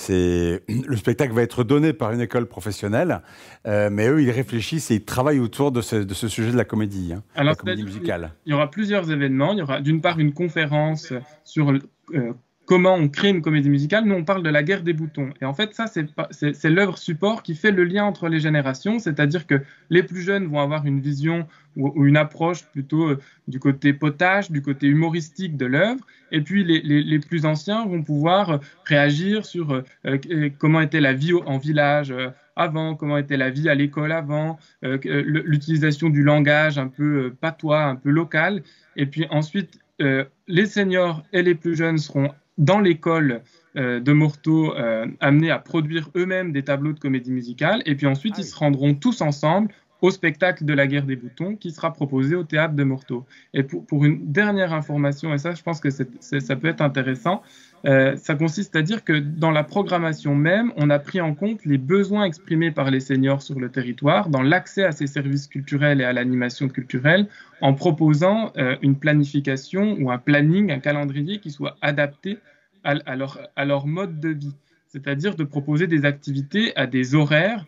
Speaker 1: le spectacle va être donné par une école professionnelle, mais eux, ils réfléchissent et ils travaillent autour de ce sujet de la comédie, hein,
Speaker 3: alors,
Speaker 1: la comédie musicale.
Speaker 3: Il y aura plusieurs événements. Il y aura d'une part une conférence sur comment on crée une comédie musicale. Nous, on parle de la guerre des boutons. Et en fait, ça, c'est l'œuvre support qui fait le lien entre les générations, c'est-à-dire que les plus jeunes vont avoir une vision ou une approche plutôt du côté potage, du côté humoristique de l'œuvre, et puis les plus anciens vont pouvoir réagir sur comment était la vie en village avant, comment était la vie à l'école avant, l'utilisation du langage un peu patois, un peu local, et puis ensuite, les seniors et les plus jeunes seront dans l'école de Morteau, amenés à produire eux-mêmes des tableaux de comédie musicale. Et puis ensuite, ils se rendront tous ensemble au spectacle de la guerre des boutons qui sera proposé au théâtre de Morteau. Et pour une dernière information, et ça, je pense que ça peut être intéressant, ça consiste à dire que dans la programmation même, on a pris en compte les besoins exprimés par les seniors sur le territoire dans l'accès à ces services culturels et à l'animation culturelle, en proposant une planification ou un planning, un calendrier qui soit adapté à leur mode de vie. C'est-à-dire de proposer des activités à des horaires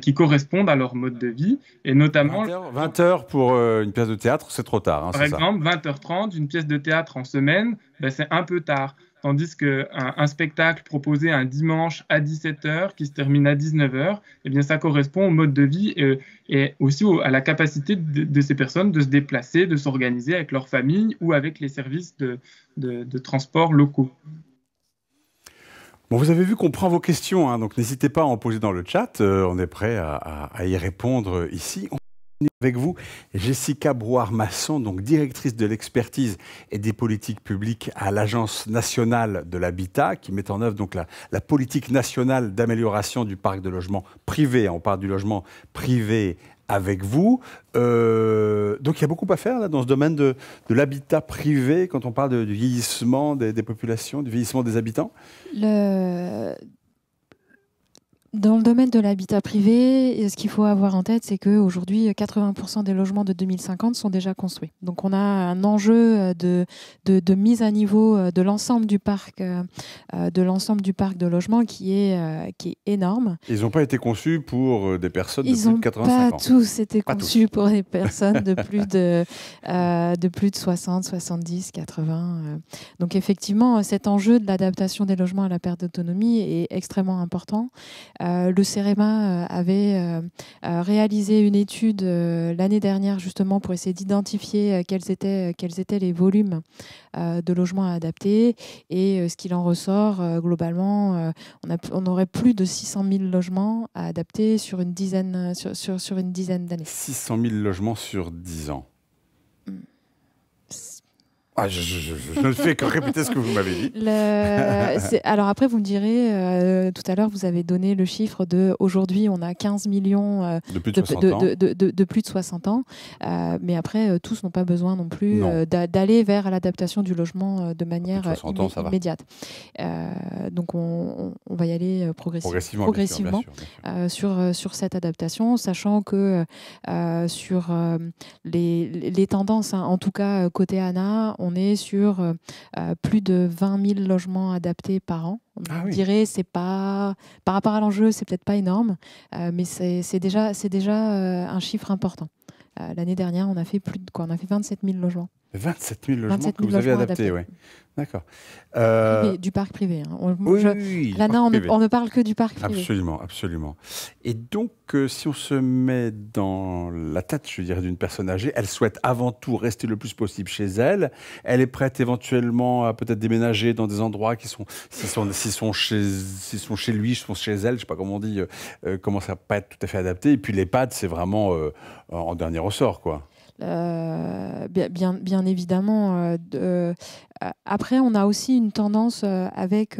Speaker 3: qui correspondent à leur mode de vie, et notamment
Speaker 1: 20 heures pour une pièce de théâtre, c'est trop tard. Hein,
Speaker 3: par exemple, 20h30, une pièce de théâtre en semaine, c'est un peu tard. Tandis qu'un spectacle proposé un dimanche à 17h, qui se termine à 19h, eh bien, ça correspond au mode de vie et aussi à la capacité de ces personnes de se déplacer, de s'organiser avec leur famille ou avec les services de transport locaux.
Speaker 1: Bon, vous avez vu qu'on prend vos questions, hein, donc n'hésitez pas à en poser dans le chat. On est prêt à y répondre ici. On continue avec vous, Jessica Brouard-Masson, donc directrice de l'expertise et des politiques publiques à l'Agence nationale de l'habitat, qui met en œuvre donc la politique nationale d'amélioration du parc de logements privés. On parle du logement privé avec vous. Donc il y a beaucoup à faire là, dans ce domaine de l'habitat privé, quand on parle du vieillissement des populations, du vieillissement des habitants.
Speaker 4: Dans le domaine de l'habitat privé, ce qu'il faut avoir en tête, c'est qu'aujourd'hui, 80% des logements de 2050 sont déjà construits. Donc on a un enjeu de mise à niveau de l'ensemble du parc de logements qui est énorme.
Speaker 1: Ils n'ont pas été conçus pour des personnes de plus de 85 ans.
Speaker 4: Ils n'ont pas tous été conçus pour des personnes de plus de 60, 70, 80. Donc effectivement, cet enjeu de l'adaptation des logements à la perte d'autonomie est extrêmement important. Le CEREMA avait réalisé une étude l'année dernière justement pour essayer d'identifier quels étaient les volumes de logements à adapter. Et ce qu'il en ressort, globalement, on aurait plus de 600 000 logements à adapter sur une dizaine d'années.
Speaker 1: 600 000 logements sur 10 ans. Ah, je ne fais que répéter ce que vous m'avez dit.
Speaker 4: Alors après, vous me direz, tout à l'heure, vous avez donné le chiffre de aujourd'hui, on a 15 millions
Speaker 1: de plus de 60 ans.
Speaker 4: De plus de 60 ans. Mais après, tous n'ont pas besoin non plus d'aller vers l'adaptation du logement de manière immédiate. Donc on va y aller progressivement bien sûr. Sur cette adaptation, sachant que sur les tendances, hein, en tout cas côté ANA, on est sur plus de 20 000 logements adaptés par an. On dirait c'est pas par rapport à l'enjeu, c'est peut-être pas énorme, mais c'est déjà un chiffre important. L'année dernière, on a fait 27 000 logements.
Speaker 1: 27 000 logements que vous avez adaptés, oui. D'accord.
Speaker 4: Du parc privé. Hein. On
Speaker 1: ne
Speaker 4: parle que du parc privé.
Speaker 1: Absolument, absolument. Et donc, si on se met dans la tête, je dirais, d'une personne âgée, elle souhaite avant tout rester le plus possible chez elle. Elle est prête éventuellement à peut-être déménager dans des endroits qui sont, s'ils sont chez lui, sont chez elle, je ne sais pas comment on dit, commencent à pas être tout à fait adaptés. Et puis l'EHPAD, c'est vraiment en dernier ressort, quoi.
Speaker 4: Bien évidemment. Après, on a aussi une tendance avec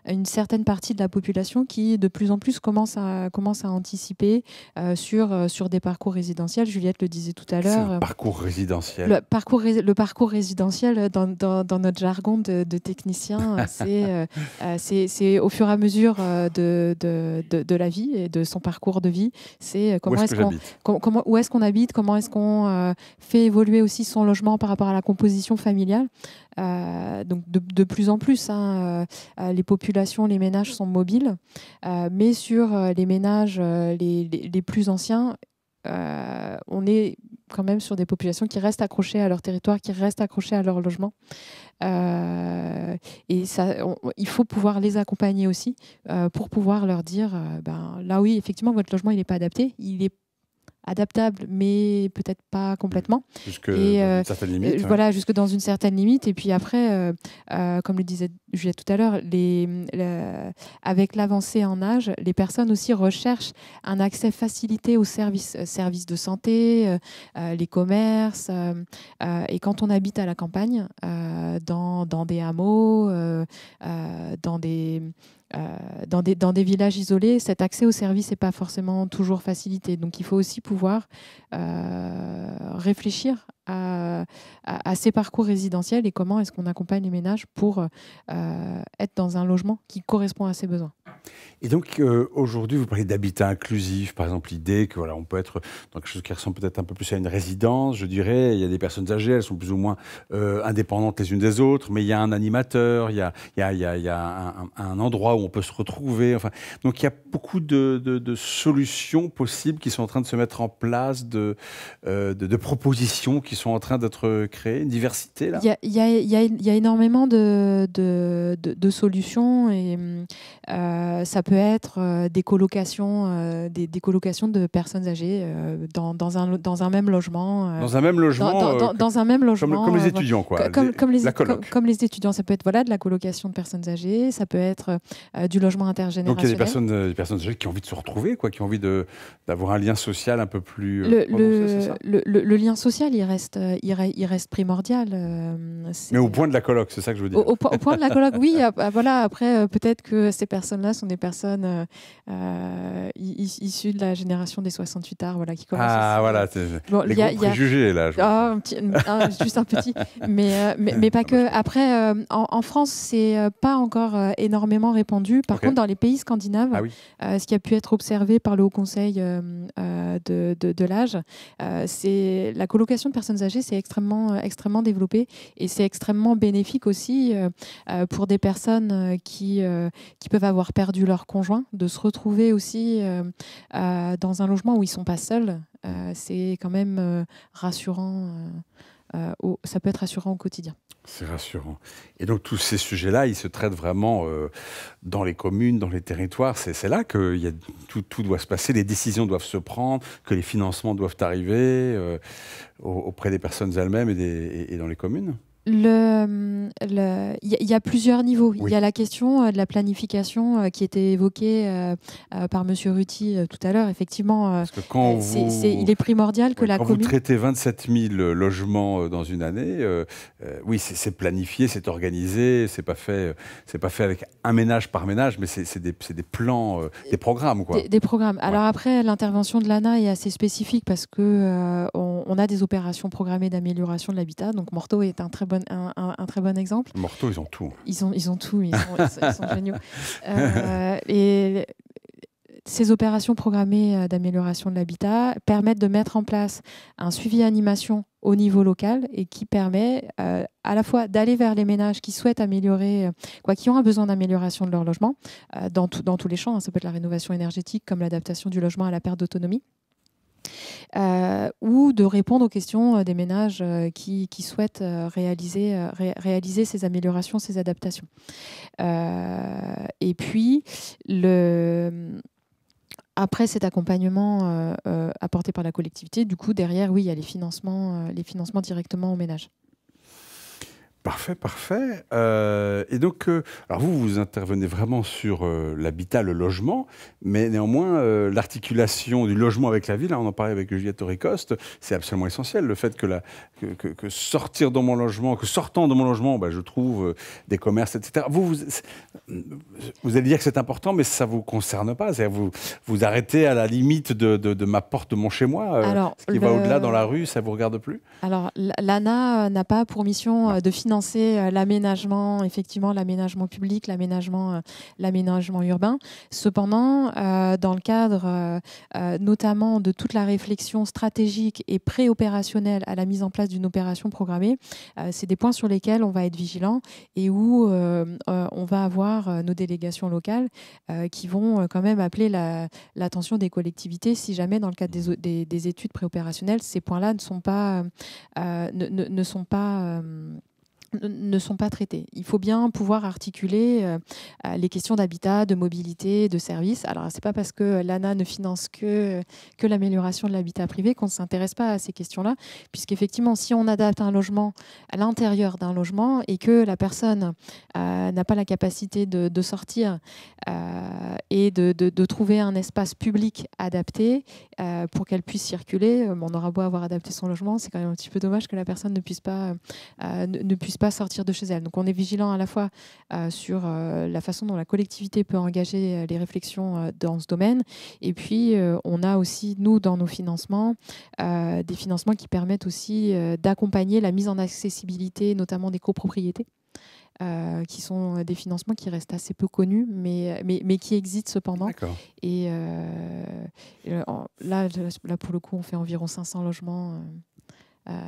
Speaker 4: une certaine partie de la population qui, de plus en plus, commence à anticiper sur des parcours résidentiels. Juliette le disait tout à l'heure.
Speaker 1: C'est un parcours résidentiel.
Speaker 4: Le parcours résidentiel, dans notre jargon de technicien, c'est au fur et à mesure de la vie et de son parcours de vie. C'est où est-ce qu'on habite, comment est-ce qu'on fait évoluer aussi son logement par rapport à la composition familiale. Donc de plus en plus, les populations, les ménages sont mobiles, mais sur les ménages les plus anciens, on est quand même sur des populations qui restent accrochées à leur territoire, qui restent accrochées à leur logement. Et il faut pouvoir les accompagner aussi pour pouvoir leur dire, là oui, effectivement, votre logement, il n'est pas adapté, il est adaptable, mais peut-être pas complètement.
Speaker 1: Jusque dans une certaine limite.
Speaker 4: Voilà, jusque dans une certaine limite. Et puis après, comme le disait Juliette tout à l'heure, avec l'avancée en âge, les personnes aussi recherchent un accès facilité aux services de santé, les commerces. Et quand on habite à la campagne, dans des hameaux, dans des villages isolés, cet accès aux services n'est pas forcément toujours facilité. Donc il faut aussi pouvoir réfléchir à ces parcours résidentiels et comment est-ce qu'on accompagne les ménages pour être dans un logement qui correspond à ses besoins.
Speaker 1: Et donc aujourd'hui, vous parlez d'habitat inclusif, par exemple l'idée que on peut être dans quelque chose qui ressemble peut-être un peu plus à une résidence, je dirais. Il y a des personnes âgées, elles sont plus ou moins indépendantes les unes des autres, mais il y a un animateur, il y a un endroit où on peut se retrouver. Enfin, donc il y a beaucoup de solutions possibles qui sont en train de se mettre en place, de propositions qui sont en train d'être créées, une diversité là.
Speaker 4: Il y a énormément de solutions et ça peut être des colocations de personnes âgées dans un même logement.
Speaker 1: Dans un même logement.
Speaker 4: Dans un même logement.
Speaker 1: Comme les étudiants, quoi.
Speaker 4: Comme les étudiants, ça peut être de la colocation de personnes âgées, ça peut être du logement intergénérationnel.
Speaker 1: Donc il y a des personnes âgées qui ont envie de se retrouver, quoi, qui ont envie d'avoir un lien social un peu plus.
Speaker 4: Le lien social, il reste primordial.
Speaker 1: Mais au point de la coloc, c'est ça que je veux dire.
Speaker 4: Au point de la coloc, oui. Voilà. Après, peut-être que ces personnes-là sont des personnes issues de la génération des 68 arts, voilà, qui commencent.
Speaker 1: Ah voilà, les gros préjugés là.
Speaker 4: Juste un petit, mais pas que. Après, en France, c'est pas encore énormément répandu. Par contre, dans les pays scandinaves, ce qui a pu être observé par le Haut Conseil de l'âge, c'est la colocation de personnes âgées, c'est extrêmement développé et c'est extrêmement bénéfique aussi pour des personnes qui peuvent avoir perdu leur conjoint, de se retrouver aussi dans un logement où ils ne sont pas seuls. C'est quand même rassurant ça peut être rassurant au quotidien.
Speaker 1: C'est rassurant. Et donc tous ces sujets-là, ils se traitent vraiment dans les communes, dans les territoires. C'est là que tout doit se passer, les décisions doivent se prendre, que les financements doivent arriver auprès des personnes elles-mêmes et dans les communes.
Speaker 4: Il y a plusieurs niveaux.
Speaker 1: Oui.
Speaker 4: Il y a la question de la planification qui était évoquée par Monsieur Ruti tout à l'heure. Effectivement,
Speaker 1: Parce que quand
Speaker 4: il est primordial que la
Speaker 1: quand
Speaker 4: commune...
Speaker 1: vous traitez 27 000 logements dans une année, oui, c'est planifié, c'est organisé, c'est pas fait avec un ménage par ménage, mais c'est des plans, des programmes, quoi.
Speaker 4: Des programmes. Alors après, l'intervention de l'ANA est assez spécifique parce que on a des opérations programmées d'amélioration de l'habitat. Donc Morteau est un très bon exemple.
Speaker 1: Morteau, ils ont tout.
Speaker 4: Ils ont tout, ils sont géniaux. Et ces opérations programmées d'amélioration de l'habitat permettent de mettre en place un suivi animation au niveau local et qui permet à la fois d'aller vers les ménages qui souhaitent améliorer, qui ont un besoin d'amélioration de leur logement, dans tous les champs. Ça peut être la rénovation énergétique comme l'adaptation du logement à la perte d'autonomie. Ou de répondre aux questions des ménages qui souhaitent réaliser ces améliorations, ces adaptations. Et puis, après cet accompagnement apporté par la collectivité, du coup, derrière, oui, il y a les financements directement aux ménages.
Speaker 1: Parfait, parfait. Et donc, alors vous intervenez vraiment sur l'habitat, le logement, mais néanmoins, l'articulation du logement avec la ville, on en parlait avec Juliette Auricoste, c'est absolument essentiel. Le fait que sortant de mon logement, je trouve des commerces, etc. Vous allez dire que c'est important, mais ça ne vous concerne pas. C'est-à-dire vous arrêtez à la limite de ma porte de mon chez-moi. Ce qui va au-delà dans la rue, ça ne vous regarde plus? Alors,
Speaker 4: l'ANA n'a pas pour mission de financer l'aménagement, effectivement, l'aménagement public, l'aménagement urbain. Cependant, dans le cadre notamment de toute la réflexion stratégique et pré-opérationnelle à la mise en place d'une opération programmée, c'est des points sur lesquels on va être vigilant et où on va avoir nos délégations locales qui vont quand même appeler l'attention des collectivités si jamais, dans le cadre des études préopérationnelles, ces points-là ne sont pas traités. Il faut bien pouvoir articuler les questions d'habitat, de mobilité, de services. Alors, ce n'est pas parce que l'ANA ne finance que l'amélioration de l'habitat privé qu'on ne s'intéresse pas à ces questions-là, puisqu'effectivement, si on adapte un logement à l'intérieur d'un logement et que la personne n'a pas la capacité de sortir et de trouver un espace public adapté pour qu'elle puisse circuler, on aura beau avoir adapté son logement, c'est quand même un petit peu dommage que la personne ne puisse pas sortir de chez elle. Donc on est vigilant à la fois sur la façon dont la collectivité peut engager les réflexions dans ce domaine. Et puis on a aussi, nous, dans nos financements, des financements qui permettent aussi d'accompagner la mise en accessibilité, notamment des copropriétés. Qui sont des financements qui restent assez peu connus, mais qui existent cependant.
Speaker 1: D'accord.
Speaker 4: Et là, pour le coup, on fait environ 500 logements.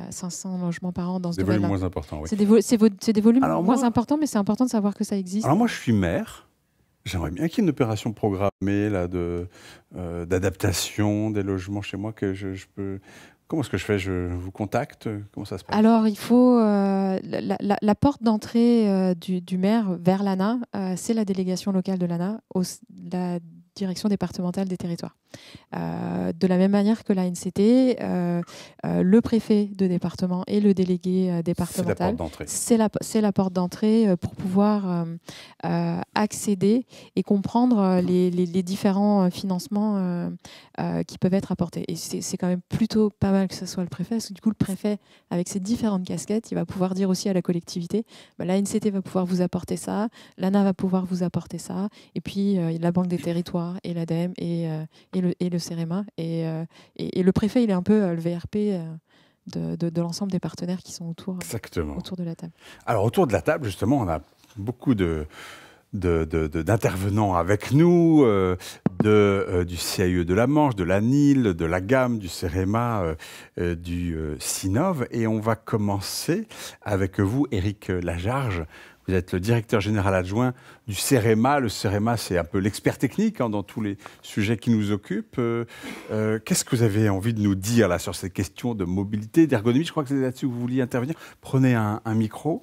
Speaker 4: 500 logements par an dans ce domaine-là.
Speaker 1: Des volumes moins importants, oui.
Speaker 4: C'est des volumes moins importants, mais c'est important de savoir que ça existe.
Speaker 1: Alors moi, je suis maire. J'aimerais bien qu'il y ait une opération programmée là, d'adaptation des logements chez moi que je peux... Comment est-ce que je fais? Je vous contacte? Comment ça se passe?
Speaker 4: Alors, il faut... la porte d'entrée du maire vers l'ANA, c'est la délégation locale de l'ANA, la direction départementale des territoires. De la même manière que l'ANCT, le préfet de département et le délégué départemental, c'est la porte d'entrée pour pouvoir accéder et comprendre les différents financements qui peuvent être apportés. Et c'est quand même plutôt pas mal que ce soit le préfet, parce que du coup, le préfet, avec ses différentes casquettes, il va pouvoir dire aussi à la collectivité, l'ANCT va pouvoir vous apporter ça, l'ANA va pouvoir vous apporter ça, et puis la Banque des territoires et l'ADEME et le CEREMA. Et le préfet, il est un peu le VRP de l'ensemble des partenaires qui sont autour de la table.
Speaker 1: Alors, autour de la table, justement, on a beaucoup d'intervenants avec nous, du CAE de la Manche, de l'ANIL, de la GAM, du CEREMA, du CINOV. Et on va commencer avec vous, Éric Lajarge. Vous êtes le directeur général adjoint du CEREMA. Le CEREMA, c'est un peu l'expert technique dans tous les sujets qui nous occupent. Qu'est-ce que vous avez envie de nous dire là, sur ces questions de mobilité, d'ergonomie? Je crois que c'est là-dessus que vous vouliez intervenir. Prenez un micro.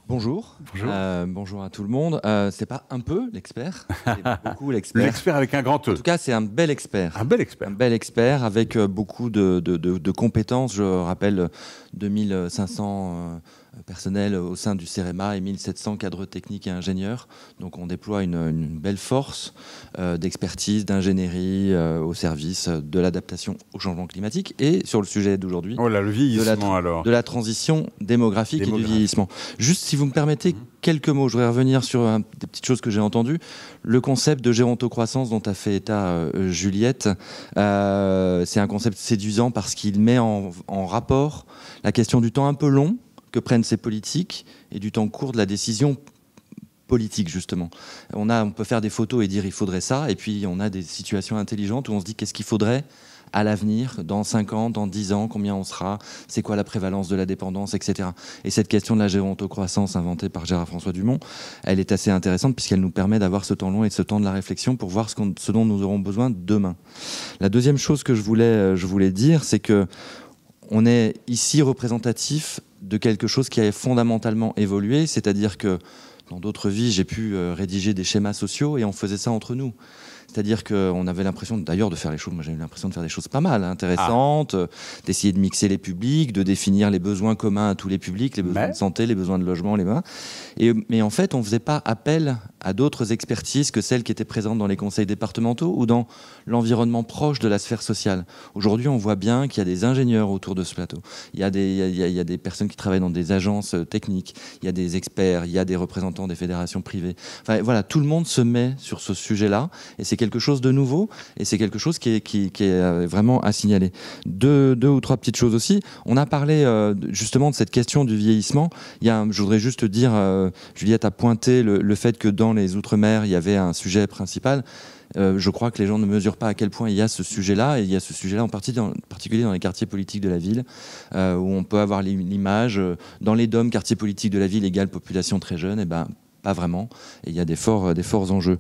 Speaker 5: Bonjour.
Speaker 1: Bonjour.
Speaker 5: Bonjour à tout le monde. C'est pas un peu l'expert, c'est beaucoup l'expert.
Speaker 1: L'expert avec un grand E.
Speaker 5: En tout cas, c'est un bel expert.
Speaker 1: Un bel expert.
Speaker 5: Un bel expert avec beaucoup de compétences. Je rappelle 2500 personnels au sein du CEREMA et 1700 cadres techniques et ingénieurs. Donc on déploie une belle force d'expertise, d'ingénierie au service de l'adaptation au changement climatique et sur le sujet d'aujourd'hui.
Speaker 1: Oh là, le vieillissement alors.
Speaker 5: De la transition démographique et du vieillissement. Juste si vous me permettez quelques mots, je voudrais revenir sur des petites choses que j'ai entendues. Le concept de gérontocroissance dont a fait état Juliette, c'est un concept séduisant parce qu'il met en rapport la question du temps un peu long que prennent ces politiques et du temps court de la décision politique, justement. On peut faire des photos et dire il faudrait ça, et puis on a des situations intelligentes où on se dit qu'est-ce qu'il faudrait à l'avenir, dans 5 ans, dans 10 ans, combien on sera, c'est quoi la prévalence de la dépendance, etc. Et cette question de la gérontocroissance inventée par Gérard-François Dumont, elle est assez intéressante puisqu'elle nous permet d'avoir ce temps long et ce temps de la réflexion pour voir ce dont nous aurons besoin demain. La deuxième chose que je voulais dire, c'est que on est ici représentatif de quelque chose qui a fondamentalement évolué, c'est-à-dire que dans d'autres vies, j'ai pu rédiger des schémas sociaux et on faisait ça entre nous. C'est-à-dire qu'on avait l'impression d'ailleurs de faire les choses, moi j'ai eu l'impression de faire des choses pas mal, intéressantes, d'essayer de mixer les publics, de définir les besoins communs à tous les publics, les besoins de santé, les besoins de logement, mais en fait on ne faisait pas appel à d'autres expertises que celles qui étaient présentes dans les conseils départementaux ou dans l'environnement proche de la sphère sociale. Aujourd'hui on voit bien qu'il y a des ingénieurs autour de ce plateau, il y a des personnes qui travaillent dans des agences techniques, il y a des experts, il y a des représentants des fédérations privées. Enfin voilà, tout le monde se met sur ce sujet-là et c'est quelque chose de nouveau et c'est quelque chose qui est vraiment à signaler. Deux ou trois petites choses aussi. On a parlé justement de cette question du vieillissement. Je voudrais juste dire, Juliette a pointé le fait que dans les Outre-mer, il y avait un sujet principal. Je crois que les gens ne mesurent pas à quel point il y a ce sujet-là, et il y a ce sujet-là en particulier dans les quartiers politiques de la ville, où on peut avoir l'image, dans les DOM, quartiers politiques de la ville égale population très jeune, et ben pas vraiment, et il y a des forts enjeux.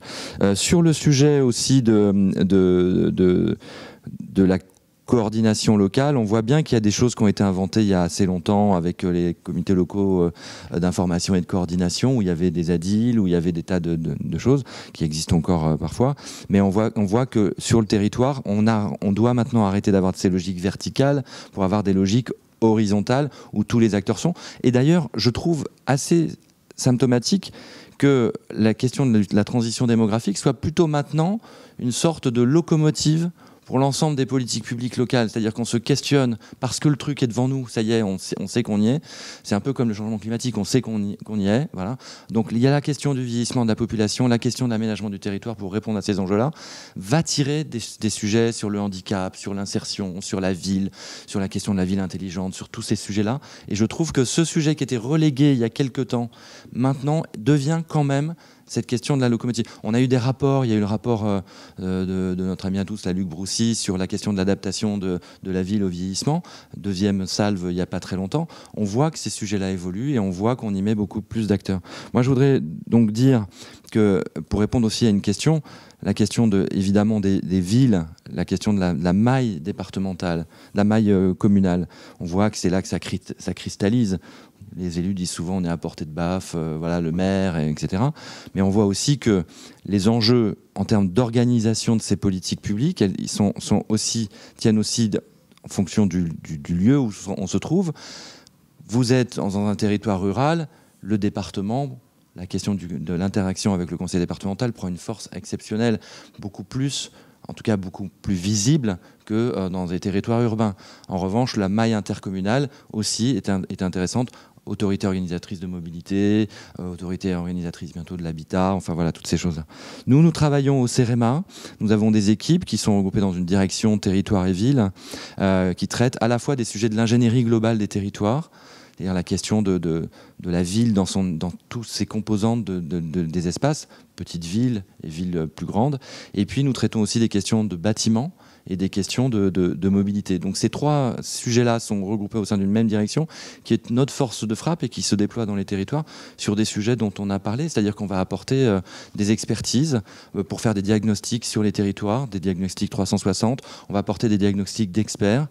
Speaker 5: Sur le sujet aussi de la coordination locale, on voit bien qu'il y a des choses qui ont été inventées il y a assez longtemps avec les comités locaux d'information et de coordination, où il y avait des ADIL, où il y avait des tas de choses qui existent encore parfois, mais on voit que sur le territoire, on doit maintenant arrêter d'avoir ces logiques verticales pour avoir des logiques horizontales où tous les acteurs sont. Et d'ailleurs, je trouve assez symptomatique que la question de la transition démographique soit plutôt maintenant une sorte de locomotive pour l'ensemble des politiques publiques locales, c'est-à-dire qu'on se questionne parce que le truc est devant nous, ça y est, on sait qu'on y est. C'est un peu comme le changement climatique, on sait qu'on y est. Voilà. Donc il y a la question du vieillissement de la population, la question de l'aménagement du territoire pour répondre à ces enjeux-là, va tirer des sujets sur le handicap, sur l'insertion, sur la ville, sur la question de la ville intelligente, sur tous ces sujets-là. Et je trouve que ce sujet qui était relégué il y a quelques temps, maintenant devient quand même cette question de la locomotive. On a eu des rapports, il y a eu le rapport de notre ami à tous, Luc Broussy, sur la question de l'adaptation de la ville au vieillissement, deuxième salve il n'y a pas très longtemps. On voit que ces sujets-là évoluent et on voit qu'on y met beaucoup plus d'acteurs. Moi, je voudrais donc dire que, pour répondre aussi à une question, la question évidemment des villes, la question de la maille départementale, la maille communale, on voit que c'est là que ça cristallise. Les élus disent souvent on est à portée de baffe, voilà, le maire, etc. Mais on voit aussi que les enjeux en termes d'organisation de ces politiques publiques, ils tiennent aussi en fonction du lieu où on se trouve. Vous êtes dans un territoire rural, le département, la question de l'interaction avec le conseil départemental prend une force exceptionnelle, beaucoup plus visible que dans des territoires urbains. En revanche, la maille intercommunale aussi est intéressante. Autorité organisatrice de mobilité, autorité organisatrice bientôt de l'habitat, enfin voilà, toutes ces choses-là. Nous travaillons au CEREMA, nous avons des équipes qui sont regroupées dans une direction territoire et ville, qui traitent à la fois des sujets de l'ingénierie globale des territoires, c'est-à-dire la question de la ville dans tous ses composantes des espaces, petites villes et villes plus grandes, et puis nous traitons aussi des questions de bâtiments, et des questions de mobilité. Donc ces 3 sujets-là sont regroupés au sein d'une même direction, qui est notre force de frappe et qui se déploie dans les territoires sur des sujets dont on a parlé, c'est-à-dire qu'on va apporter des expertises pour faire des diagnostics sur les territoires, des diagnostics 360. On va apporter des diagnostics d'experts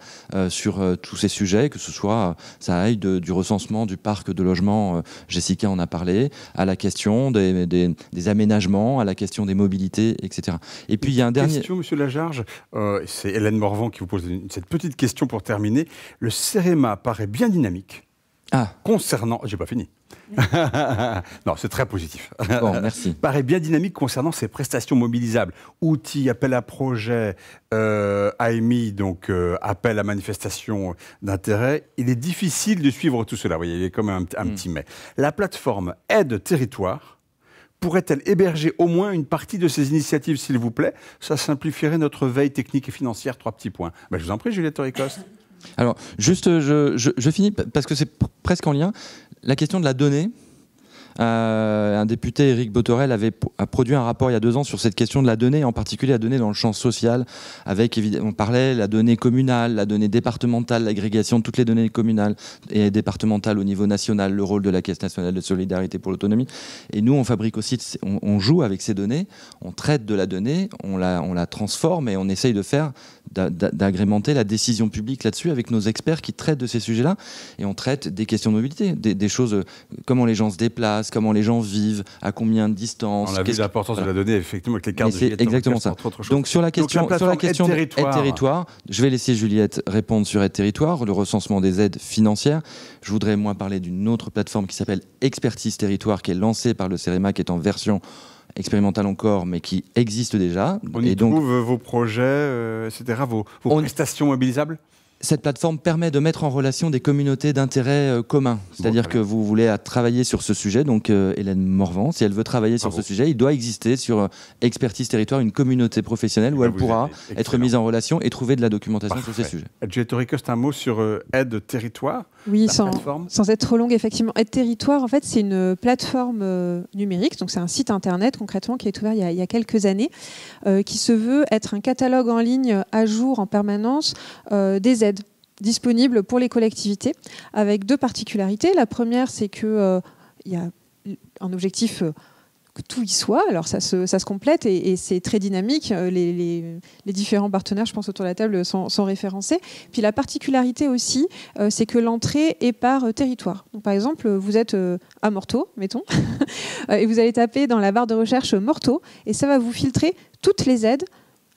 Speaker 5: sur tous ces sujets, que ce soit, ça aille du recensement du parc de logements, Jessica en a parlé, à la question des aménagements, à la question des mobilités, etc. Et puis il y a un dernier...
Speaker 1: Question, Monsieur Lajarge, c'est Hélène Morvan qui vous pose cette petite question pour terminer. Le CEREMA paraît bien dynamique concernant... J'ai pas fini. Non, c'est très positif.
Speaker 5: Bon, merci.
Speaker 1: Paraît bien dynamique concernant ces prestations mobilisables. Outils, appel à projet, AMI, donc appel à manifestation d'intérêt. Il est difficile de suivre tout cela. Vous voyez, il y a comme un petit mais. La plateforme Aide Territoire pourrait-elle héberger au moins une partie de ces initiatives, s'il vous plaît? Ça simplifierait notre veille technique et financière. 3 petits points. Ben, je vous en prie, Juliette Ricoste.
Speaker 5: Alors, juste, je finis parce que c'est presque en lien. La question de la donnée. Un député, Éric Botorel, a produit un rapport il y a 2 ans sur cette question de la donnée, en particulier la donnée dans le champ social, avec, évidemment, on parlait la donnée communale, la donnée départementale, l'agrégation de toutes les données communales et départementales au niveau national, le rôle de la Caisse nationale de solidarité pour l'autonomie. Et nous, on fabrique aussi, on joue avec ces données, on traite de la donnée, on la transforme et on essaye de faire d'agrémenter la décision publique là-dessus avec nos experts qui traitent de ces sujets-là. Et on traite des questions de mobilité, des choses, comment les gens se déplacent, comment les gens vivent, à combien de distance.
Speaker 1: On a vu l'importance de la donnée, effectivement, avec les cartes de
Speaker 5: Juliette. C'est exactement ça. Donc sur la question Aide Territoire, je vais laisser Juliette répondre sur Aide Territoire, le recensement des aides financières. Je voudrais, moi, parler d'une autre plateforme qui s'appelle Expertise Territoire, qui est lancée par le CEREMA, qui est en version expérimentale encore, mais qui existe déjà.
Speaker 1: On y trouve vos projets, etc., vos prestations mobilisables?
Speaker 5: Cette plateforme permet de mettre en relation des communautés d'intérêt communs. C'est-à-dire que vous voulez travailler sur ce sujet, donc Hélène Morvan, si elle veut travailler sur ce sujet, il doit exister sur Expertise Territoire une communauté professionnelle où elle pourra être mise en relation et trouver de la documentation sur ces sujets.
Speaker 1: Juliette Ricoste, un mot sur Aide Territoire?
Speaker 2: Oui, sans être trop longue, effectivement. Aide Territoire, en fait, c'est une plateforme numérique, donc c'est un site internet concrètement qui est ouvert il y a quelques années, qui se veut être un catalogue en ligne à jour en permanence des aides disponibles pour les collectivités, avec 2 particularités. La première, c'est qu'il y a un objectif que tout y soit. Alors ça se complète et c'est très dynamique. Les différents partenaires, je pense, autour de la table sont référencés. Puis la particularité aussi, c'est que l'entrée est par territoire. Donc, par exemple, vous êtes à Morteau, mettons, et vous allez taper dans la barre de recherche Morteau, et ça va vous filtrer toutes les aides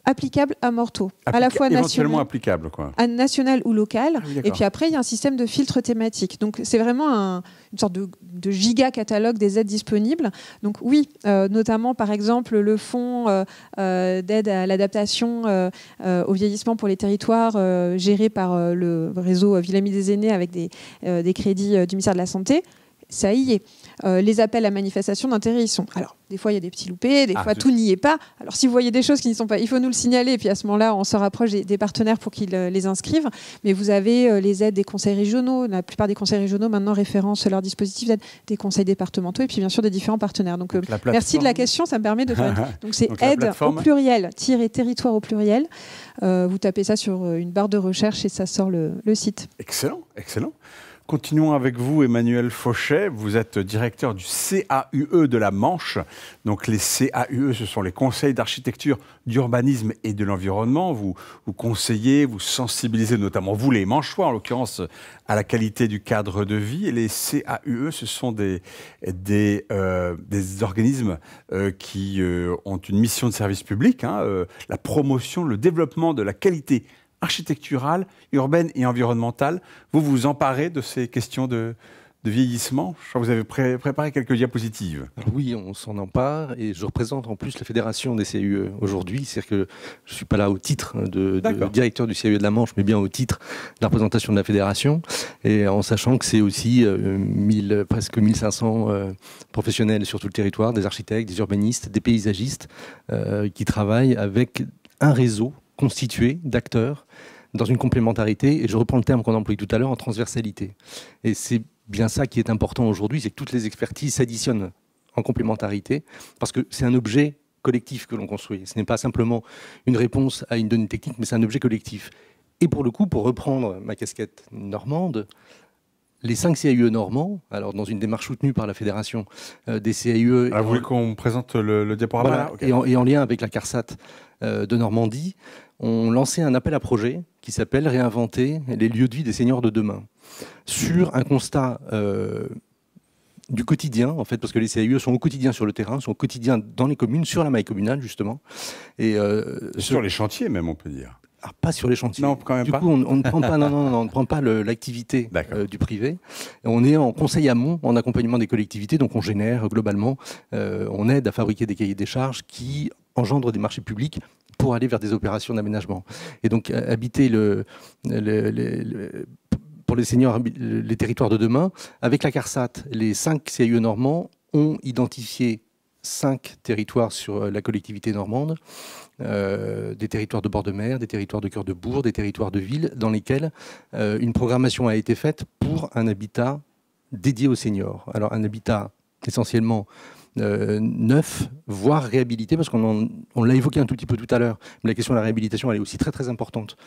Speaker 2: applicable à Morteau, à la fois
Speaker 1: éventuellement applicable, quoi.
Speaker 2: National ou local. Et puis après, il y a un système de filtre thématique. Donc c'est vraiment une sorte de giga catalogue des aides disponibles. Donc oui, notamment par exemple le fonds d'aide à l'adaptation au vieillissement pour les territoires géré par le réseau Villamy des Aînés avec des crédits du ministère de la Santé. Ça y est. Les appels à manifestation d'intérêt y sont. Alors, des fois, il y a des petits loupés, des fois, tout n'y est pas. Alors, si vous voyez des choses qui n'y sont pas, il faut nous le signaler. Et puis, à ce moment-là, on se rapproche des partenaires pour qu'ils les inscrivent. Mais vous avez les aides des conseils régionaux. La plupart des conseils régionaux, maintenant, référencent leur dispositif d'aide, des conseils départementaux et puis, bien sûr, des différents partenaires. Donc, merci de la question. Ça me permet de faire... Donc, c'est aide au pluriel, territoire au pluriel. Vous tapez ça sur une barre de recherche et ça sort le site.
Speaker 1: Excellent, excellent. Continuons avec vous, Emmanuel Fauchet. Vous êtes directeur du CAUE de la Manche. Donc les CAUE, ce sont les conseils d'architecture, d'urbanisme et de l'environnement. Vous conseillez, vous sensibilisez, notamment vous, les Manchois, en l'occurrence, à la qualité du cadre de vie. Et les CAUE, ce sont des organismes qui ont une mission de service public, la promotion, le développement de la qualité architecturale, urbaine et environnementale. Vous vous emparez de ces questions de vieillissement. Je crois que vous avez préparé quelques diapositives.
Speaker 6: Alors oui, on s'en empare et je représente en plus la fédération des CAUE aujourd'hui. C'est-à-dire que je ne suis pas là au titre de directeur du CAUE de la Manche, mais bien au titre de la représentation de la fédération. Et en sachant que c'est aussi presque 1500 professionnels sur tout le territoire, des architectes, des urbanistes, des paysagistes qui travaillent avec un réseau constitué d'acteurs dans une complémentarité, et je reprends le terme qu'on a employé tout à l'heure, en transversalité. Et c'est bien ça qui est important aujourd'hui, c'est que toutes les expertises s'additionnent en complémentarité, parce que c'est un objet collectif que l'on construit. Ce n'est pas simplement une réponse à une donnée technique, mais c'est un objet collectif. Et pour le coup, pour reprendre ma casquette normande, les 5 CAUE normands, alors dans une démarche soutenue par la Fédération des CAUE...
Speaker 1: Vous voulez qu'on présente le diaporama
Speaker 6: voilà, okay. Et en lien avec la CARSAT de Normandie, ont lancé un appel à projet qui s'appelle « Réinventer les lieux de vie des seniors de demain » sur un constat du quotidien, en fait, parce que les CAUE sont au quotidien sur le terrain, sont au quotidien dans les communes, sur la maille communale, justement. Et,
Speaker 1: sur les chantiers, même, on peut dire.
Speaker 6: Ah, pas sur les chantiers.
Speaker 1: Non, quand même
Speaker 6: du
Speaker 1: pas.
Speaker 6: coup, on ne prend pas, on ne prend pas l'activité du privé. On est en conseil amont, en accompagnement des collectivités, donc on génère globalement, on aide à fabriquer des cahiers des charges qui engendrent des marchés publics pour aller vers des opérations d'aménagement. Et donc, habiter pour les seniors, les territoires de demain, avec la CARSAT, les 5 CAUE normands ont identifié 5 territoires sur la collectivité normande, des territoires de bord de mer, des territoires de cœur de bourg, des territoires de ville, dans lesquels une programmation a été faite pour un habitat dédié aux seniors. Alors un habitat essentiellement neuf, voire réhabilité, parce qu'on l'a évoqué un tout petit peu tout à l'heure, mais la question de la réhabilitation, elle est aussi très très importante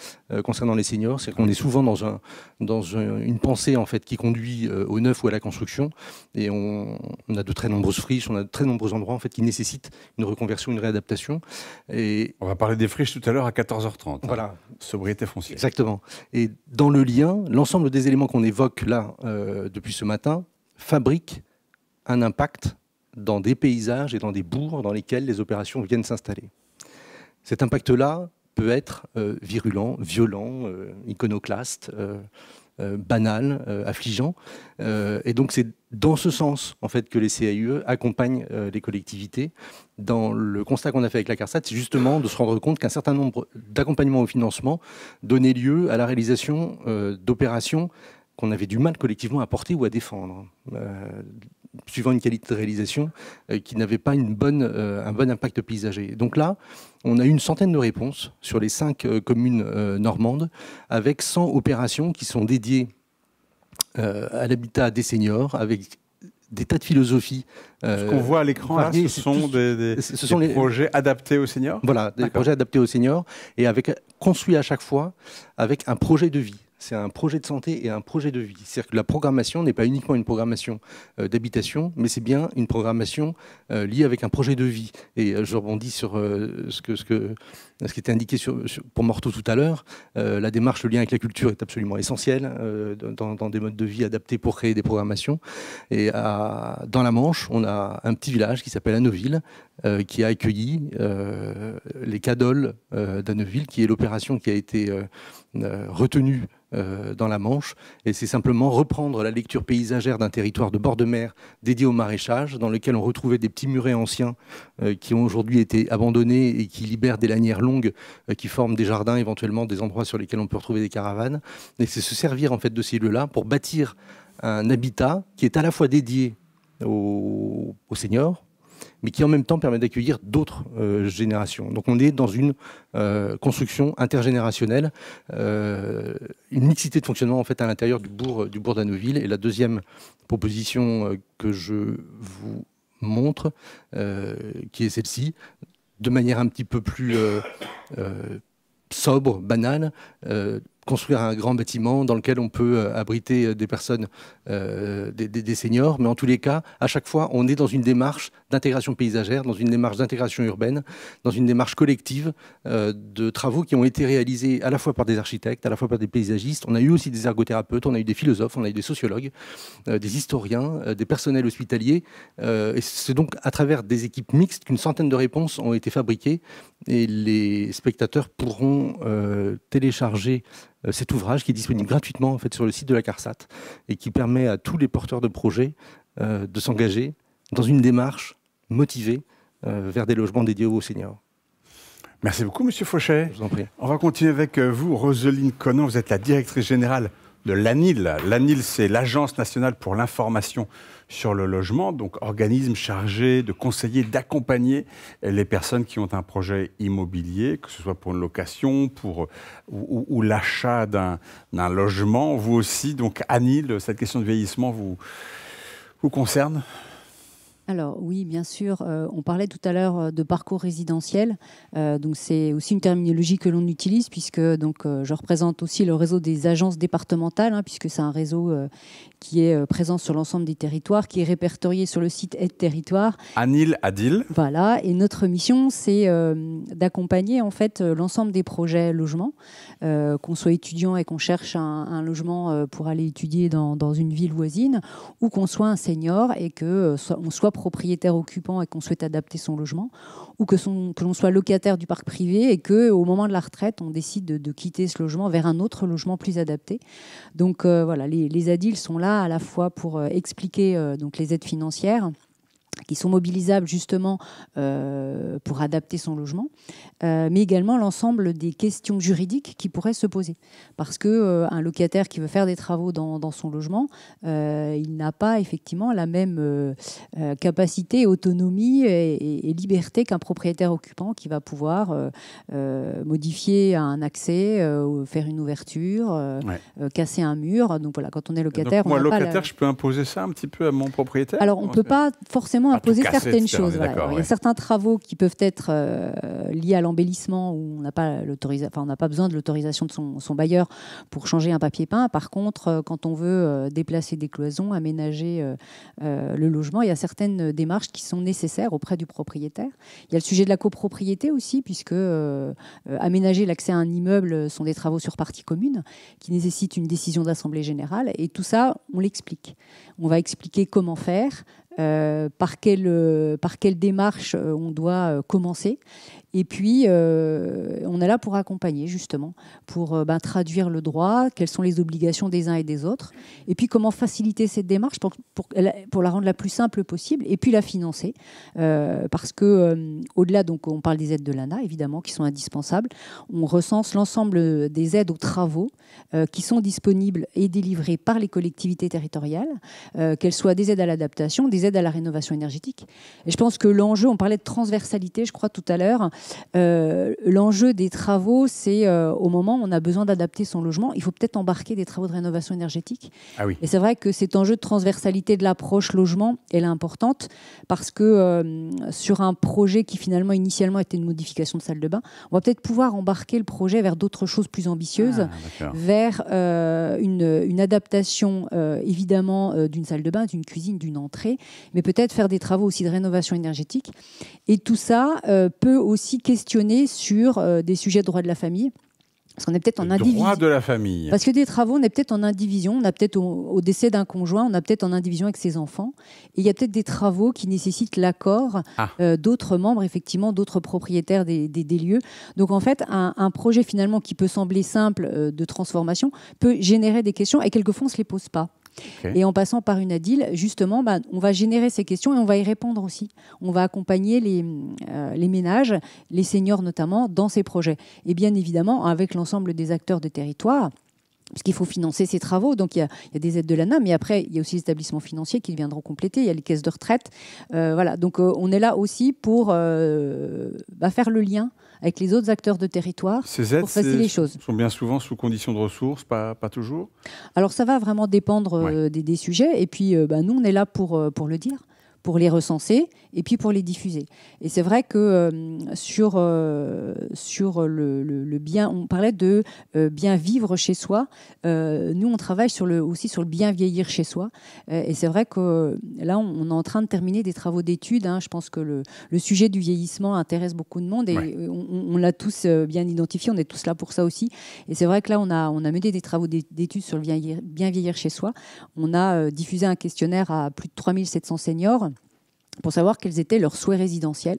Speaker 6: concernant les seniors. C'est qu'on est souvent dans une pensée en fait qui conduit au neuf ou à la construction, et on a de très nombreuses friches, on a de très nombreux endroits en fait qui nécessitent une reconversion, une réadaptation. Et
Speaker 1: on va parler des friches tout à l'heure à 14h30.
Speaker 6: Voilà.
Speaker 1: Sobriété foncière.
Speaker 6: Exactement. Et dans le lien, l'ensemble des éléments qu'on évoque là depuis ce matin fabriquent un impact dans des paysages et dans des bourgs dans lesquels les opérations viennent s'installer. Cet impact-là peut être virulent, violent, iconoclaste, banal, affligeant. Et donc c'est dans ce sens en fait, que les CAUE accompagnent les collectivités. Dans le constat qu'on a fait avec la CARSAT, c'est justement de se rendre compte qu'un certain nombre d'accompagnements au financement donnaient lieu à la réalisation d'opérations qu'on avait du mal collectivement à porter ou à défendre, suivant une qualité de réalisation qui n'avait pas un bon impact paysager. Donc là, on a eu une centaine de réponses sur les 5 communes normandes, avec 100 opérations qui sont dédiées à l'habitat des seniors, avec des tas de philosophies.
Speaker 1: Ce qu'on voit à l'écran, ce sont des projets adaptés aux seniors.
Speaker 6: Voilà, des projets adaptés aux seniors, et construits à chaque fois avec un projet de vie. C'est un projet de santé et un projet de vie. C'est-à-dire que la programmation n'est pas uniquement une programmation d'habitation, mais c'est bien une programmation liée avec un projet de vie. Et je rebondis sur ce qui était indiqué pour Morteau tout à l'heure. La démarche, le lien avec la culture est absolument essentiel dans des modes de vie adaptés pour créer des programmations. Et dans la Manche, on a un petit village qui s'appelle Anneville, qui a accueilli les Cadoles d'Anneville, qui est l'opération qui a été retenue dans la Manche, et c'est simplement reprendre la lecture paysagère d'un territoire de bord de mer dédié au maraîchage, dans lequel on retrouvait des petits murets anciens qui ont aujourd'hui été abandonnés et qui libèrent des lanières longues qui forment des jardins, éventuellement des endroits sur lesquels on peut retrouver des caravanes. Et c'est se servir en fait de ces lieux-là pour bâtir un habitat qui est à la fois dédié aux seniors, mais qui en même temps permet d'accueillir d'autres générations. Donc on est dans une construction intergénérationnelle, une mixité de fonctionnement en fait à l'intérieur du bourg d'Anneville. Et la deuxième proposition que je vous montre, qui est celle-ci, de manière un petit peu plus sobre, banale, construire un grand bâtiment dans lequel on peut abriter des personnes, des seniors, mais en tous les cas, à chaque fois, on est dans une démarche d'intégration paysagère, dans une démarche d'intégration urbaine, dans une démarche collective de travaux qui ont été réalisés à la fois par des architectes, à la fois par des paysagistes. On a eu aussi des ergothérapeutes, on a eu des philosophes, on a eu des sociologues, des historiens, des personnels hospitaliers. Et c'est donc à travers des équipes mixtes qu'une centaine de réponses ont été fabriquées, et les spectateurs pourront télécharger cet ouvrage qui est disponible gratuitement en fait, sur le site de la CARSAT et qui permet à tous les porteurs de projets de s'engager dans une démarche motivée vers des logements dédiés aux seniors.
Speaker 1: Merci beaucoup, Monsieur Fauchet.
Speaker 6: Je vous en prie.
Speaker 1: On va continuer avec vous, Roselyne Conan. Vous êtes la directrice générale de l'ANIL. L'ANIL, c'est l'Agence nationale pour l'information sur le logement, donc organisme chargé de conseiller, d'accompagner les personnes qui ont un projet immobilier, que ce soit pour une location ou l'achat d'un logement. Vous aussi, donc ANIL, cette question de vieillissement vous concerne ?
Speaker 7: Alors oui, bien sûr. On parlait tout à l'heure de parcours résidentiel. Donc c'est aussi une terminologie que l'on utilise puisque je représente aussi le réseau des agences départementales puisque c'est un réseau qui est présent sur l'ensemble des territoires, qui est répertorié sur le site Aide Territoire.
Speaker 1: Anil Adil.
Speaker 7: Voilà. Et notre mission, c'est d'accompagner en fait l'ensemble des projets logements, qu'on soit étudiant et qu'on cherche un logement pour aller étudier dans une ville voisine, ou qu'on soit un senior et que on soit propriétaire occupant et qu'on souhaite adapter son logement, ou que l'on soit locataire du parc privé et qu'au moment de la retraite, on décide de quitter ce logement vers un autre logement plus adapté. Donc voilà, les ADIL sont là à la fois pour expliquer donc les aides financières qui sont mobilisables justement pour adapter son logement, mais également l'ensemble des questions juridiques qui pourraient se poser. Parce qu'un locataire qui veut faire des travaux dans son logement, il n'a pas effectivement la même capacité, autonomie et liberté qu'un propriétaire occupant qui va pouvoir modifier un accès, faire une ouverture, casser un mur. Donc voilà, quand on est locataire...
Speaker 1: Donc, moi, locataire, je peux imposer ça un petit peu à mon propriétaire?
Speaker 7: Alors, on ne peut pas forcément imposer certaines choses.
Speaker 1: Voilà.
Speaker 7: Il y a certains travaux qui peuvent être liés à l'embellissement où on n'a pas besoin de l'autorisation de son bailleur pour changer un papier peint. Par contre, quand on veut déplacer des cloisons, aménager le logement, il y a certaines démarches qui sont nécessaires auprès du propriétaire. Il y a le sujet de la copropriété aussi, puisque aménager l'accès à un immeuble sont des travaux sur partie commune qui nécessitent une décision d'assemblée générale. Et tout ça, on l'explique. On va expliquer comment faire, par quelle démarche on doit commencer. Et puis, on est là pour accompagner, justement, pour traduire le droit, quelles sont les obligations des uns et des autres, et puis comment faciliter cette démarche pour la rendre la plus simple possible, et puis la financer. Parce que, au-delà, donc, on parle des aides de l'ANA, évidemment, qui sont indispensables. On recense l'ensemble des aides aux travaux qui sont disponibles et délivrées par les collectivités territoriales, qu'elles soient des aides à l'adaptation, des aides à la rénovation énergétique. Et je pense que l'enjeu, on parlait de transversalité, je crois, tout à l'heure, l'enjeu des travaux, c'est au moment où on a besoin d'adapter son logement, il faut peut-être embarquer des travaux de rénovation énergétique.
Speaker 1: Ah oui.
Speaker 7: Et c'est vrai que cet enjeu de transversalité de l'approche logement, elle est importante parce que sur un projet qui finalement initialement était une modification de salle de bain, on va peut-être pouvoir embarquer le projet vers d'autres choses plus ambitieuses, vers une adaptation évidemment d'une salle de bain, d'une cuisine, d'une entrée, mais peut-être faire des travaux aussi de rénovation énergétique. Et tout ça peut aussi questionner sur des sujets de droit de la famille. Parce qu'on est peut-être en indivision.
Speaker 1: Droit de la famille.
Speaker 7: Parce que des travaux, on est peut-être en indivision. On a peut-être au décès d'un conjoint, on a peut-être en indivision avec ses enfants. Et il y a peut-être des travaux qui nécessitent l'accord d'autres membres, effectivement, d'autres propriétaires des lieux. Donc en fait, un projet finalement qui peut sembler simple de transformation peut générer des questions et quelquefois on ne se les pose pas. Okay. Et en passant par une ADIL, justement, on va générer ces questions et on va y répondre aussi. On va accompagner les ménages, les seniors notamment, dans ces projets. Et bien évidemment, avec l'ensemble des acteurs de territoire, parce qu'il faut financer ces travaux. Donc, il y a des aides de l'ANA, mais après, il y a aussi les établissements financiers qui viendront compléter. Il y a les caisses de retraite. Voilà. Donc, on est là aussi pour faire le lien avec les autres acteurs de territoire.
Speaker 1: Ces aides
Speaker 7: pour faciliter les choses.
Speaker 1: Sont bien souvent sous conditions de ressources, pas toujours.
Speaker 7: Alors, ça va vraiment dépendre des sujets. Et puis, nous, on est là pour le dire, pour les recenser et puis pour les diffuser. Et c'est vrai que sur le bien, on parlait de bien vivre chez soi. Nous, on travaille aussi sur le bien vieillir chez soi. Et c'est vrai que là, on est en train de terminer des travaux d'études. Je pense que le sujet du vieillissement intéresse beaucoup de monde et on l'a tous bien identifié. On est tous là pour ça aussi. Et c'est vrai que là, on a mené des travaux d'études sur le bien vieillir chez soi. On a diffusé un questionnaire à plus de 3700 seniors pour savoir quels étaient leurs souhaits résidentiels.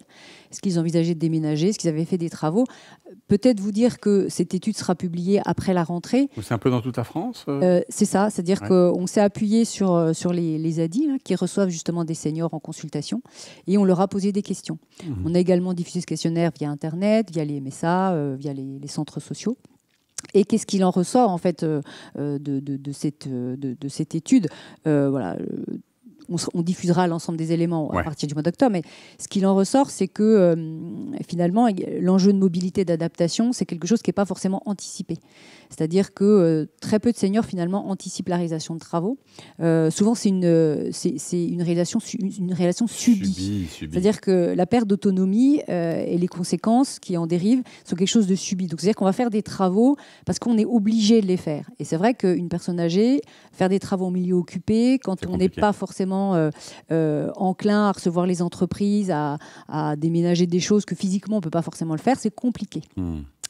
Speaker 7: Est-ce qu'ils envisageaient de déménager? Est-ce qu'ils avaient fait des travaux? Peut-être vous dire que cette étude sera publiée après la rentrée.
Speaker 1: C'est un peu dans toute la France
Speaker 7: C'est ça, c'est-à-dire qu'on s'est appuyé sur les ADI qui reçoivent justement des seniors en consultation et on leur a posé des questions. On a également diffusé ce questionnaire via Internet, via les MSA, via les centres sociaux. Et qu'est-ce qu'il en ressort en fait de cette étude? Voilà. on diffusera l'ensemble des éléments à partir du mois d'octobre, mais ce qu'il en ressort, c'est que finalement, l'enjeu de mobilité, d'adaptation, c'est quelque chose qui n'est pas forcément anticipé. C'est-à-dire que très peu de seniors, finalement, anticipent la réalisation de travaux. Souvent, c'est une réalisation subie. C'est-à-dire que la perte d'autonomie et les conséquences qui en dérivent sont quelque chose de subi. Donc, c'est-à-dire qu'on va faire des travaux parce qu'on est obligé de les faire. Et c'est vrai qu'une personne âgée, faire des travaux en milieu occupé, quand on n'est pas forcément enclin à recevoir les entreprises, à déménager des choses que physiquement on ne peut pas forcément le faire, c'est compliqué.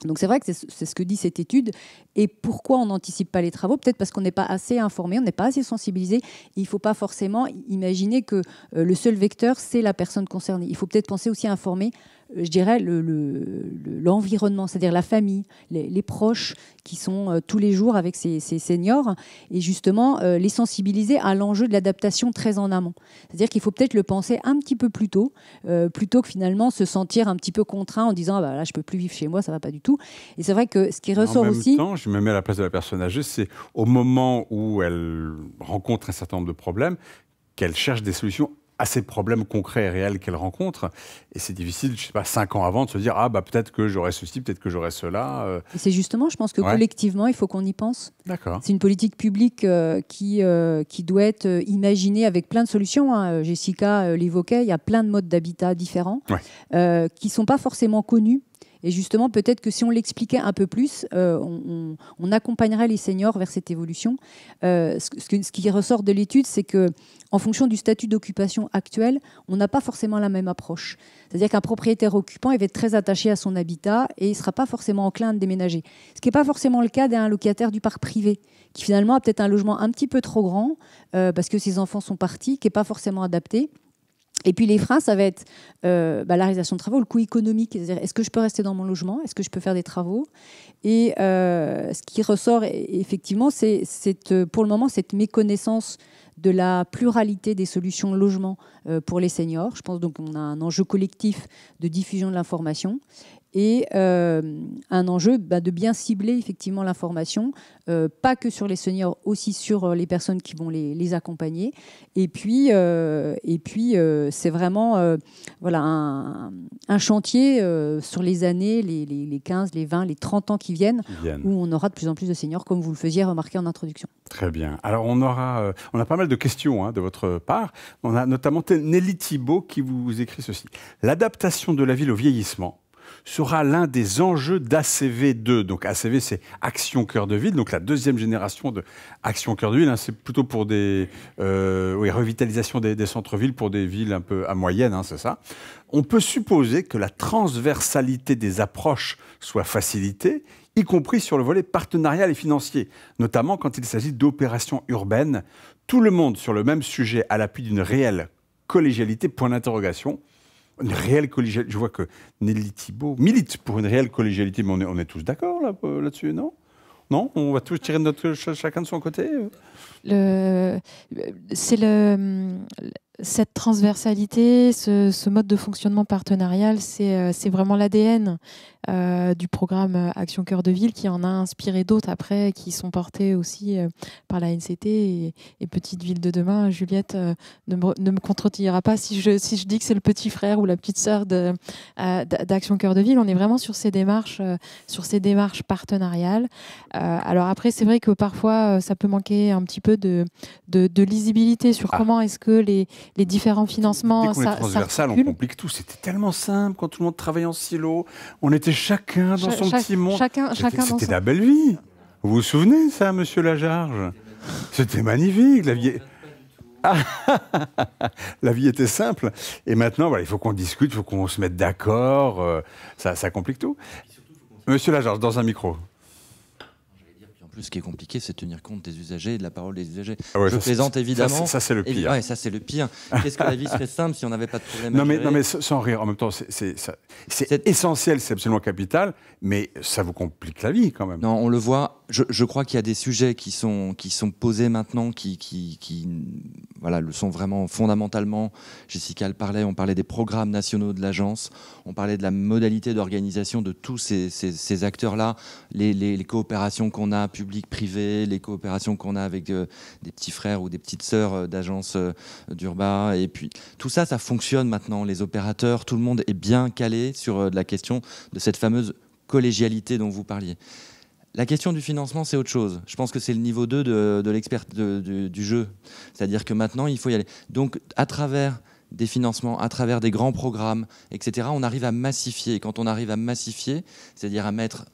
Speaker 7: Donc c'est vrai que c'est ce que dit cette étude. Et pourquoi on n'anticipe pas les travaux? Peut-être parce qu'on n'est pas assez informé, on n'est pas assez sensibilisé. Il ne faut pas forcément imaginer que le seul vecteur, c'est la personne concernée. Il faut peut-être penser aussi à informer, je dirais, l'environnement, c'est-à-dire la famille, les proches qui sont tous les jours avec ces seniors, et justement les sensibiliser à l'enjeu de l'adaptation très en amont. C'est-à-dire qu'il faut peut-être le penser un petit peu plus tôt, plutôt que finalement se sentir un petit peu contraint en disant là je peux plus vivre chez moi, ça va pas du tout. Et c'est vrai que ce qui ressort aussi...
Speaker 1: En même temps, je me mets à la place de la personne âgée, c'est au moment où elle rencontre un certain nombre de problèmes qu'elle cherche des solutions à ces problèmes concrets et réels qu'elle rencontre. Et c'est difficile, je ne sais pas, 5 ans avant de se dire peut-être que j'aurai ceci, peut-être que j'aurai cela.
Speaker 7: Et c'est justement, je pense que collectivement, il faut qu'on y pense.
Speaker 1: D'accord.
Speaker 7: C'est une politique publique qui doit être imaginée avec plein de solutions. Jessica l'évoquait, il y a plein de modes d'habitat différents qui ne sont pas forcément connus. Et justement, peut-être que si on l'expliquait un peu plus, on accompagnerait les seniors vers cette évolution. Ce qui ressort de l'étude, c'est qu'en fonction du statut d'occupation actuel, on n'a pas forcément la même approche. C'est-à-dire qu'un propriétaire occupant, il va être très attaché à son habitat et il ne sera pas forcément enclin à déménager. Ce qui n'est pas forcément le cas d'un locataire du parc privé, qui finalement a peut-être un logement un petit peu trop grand parce que ses enfants sont partis, qui n'est pas forcément adapté. Et puis les freins, ça va être la réalisation de travaux, le coût économique. C'est-à-dire, est-ce que je peux rester dans mon logement? Est-ce que je peux faire des travaux? Et ce qui ressort, effectivement, c'est pour le moment cette méconnaissance de la pluralité des solutions logement pour les seniors. Je pense donc qu'on a un enjeu collectif de diffusion de l'information et un enjeu de bien cibler effectivement l'information, pas que sur les seniors, aussi sur les personnes qui vont les accompagner. Et puis c'est vraiment un chantier sur les années, les 15, les 20, les 30 ans qui viennent, où on aura de plus en plus de seniors, comme vous le faisiez remarquer en introduction.
Speaker 1: Très bien. Alors on a pas mal de questions de votre part. On a notamment Nelly Thibault qui vous écrit ceci. L'adaptation de la ville au vieillissement sera l'un des enjeux d'ACV2. Donc ACV, c'est Action Cœur de Ville, donc la deuxième génération de Action Cœur de Ville. C'est plutôt pour des revitalisation des centres-villes pour des villes un peu à moyenne, c'est ça. On peut supposer que la transversalité des approches soit facilitée, y compris sur le volet partenarial et financier, notamment quand il s'agit d'opérations urbaines. Tout le monde sur le même sujet à l'appui d'une réelle collégialité, point d'interrogation. Une réelle collégialité. Je vois que Nelly Thibault milite pour une réelle collégialité, mais on est tous d'accord là-dessus, non? Non? On va tous tirer chacun de son côté?
Speaker 4: Cette transversalité, ce mode de fonctionnement partenarial, c'est vraiment l'ADN du programme Action Cœur de Ville, qui en a inspiré d'autres après, qui sont portés aussi par la NCT et Petite Ville de demain. Juliette ne me contredira pas si je dis que c'est le petit frère ou la petite sœur d'Action Cœur de Ville. On est vraiment sur ces démarches partenariales. Alors après, c'est vrai que parfois, ça peut manquer un petit peu de lisibilité sur comment est-ce que les différents financements...
Speaker 1: Dès qu'on est transversal, on complique tout. C'était tellement simple quand tout le monde travaillait en silo. On était chacun dans son petit monde. C'était la belle vie. Vous vous souvenez, ça, monsieur Lajarge? C'était magnifique. La vie était simple. Et maintenant, il faut qu'on discute, il faut qu'on se mette d'accord. Ça complique tout. Monsieur Lajarge, dans un micro.
Speaker 5: Plus, ce qui est compliqué, c'est de tenir compte des usagers et de la parole des usagers. Je plaisante évidemment.
Speaker 1: Ça, c'est le pire.
Speaker 5: Ça, c'est le pire. Qu'est-ce que la vie serait simple si on n'avait pas de problème
Speaker 1: non, mais sans rire, en même temps, c'est essentiel, c'est absolument capital, mais ça vous complique la vie quand même.
Speaker 5: Non, on le voit. Je crois qu'il y a des sujets qui sont posés maintenant qui le sont vraiment fondamentalement. Jessica le parlait, on parlait des programmes nationaux de l'agence, on parlait de la modalité d'organisation de tous ces acteurs-là, les coopérations qu'on a publiques-privées, les coopérations qu'on a avec des petits frères ou des petites sœurs d'agences d'Urba, et puis tout ça, ça fonctionne maintenant. Les opérateurs, tout le monde est bien calé sur la question de cette fameuse collégialité dont vous parliez. La question du financement, c'est autre chose. Je pense que c'est le niveau 2 du jeu. C'est-à-dire que maintenant, il faut y aller. Donc, à travers des financements, à travers des grands programmes, etc., on arrive à massifier. Et quand on arrive à massifier, c'est-à-dire à mettre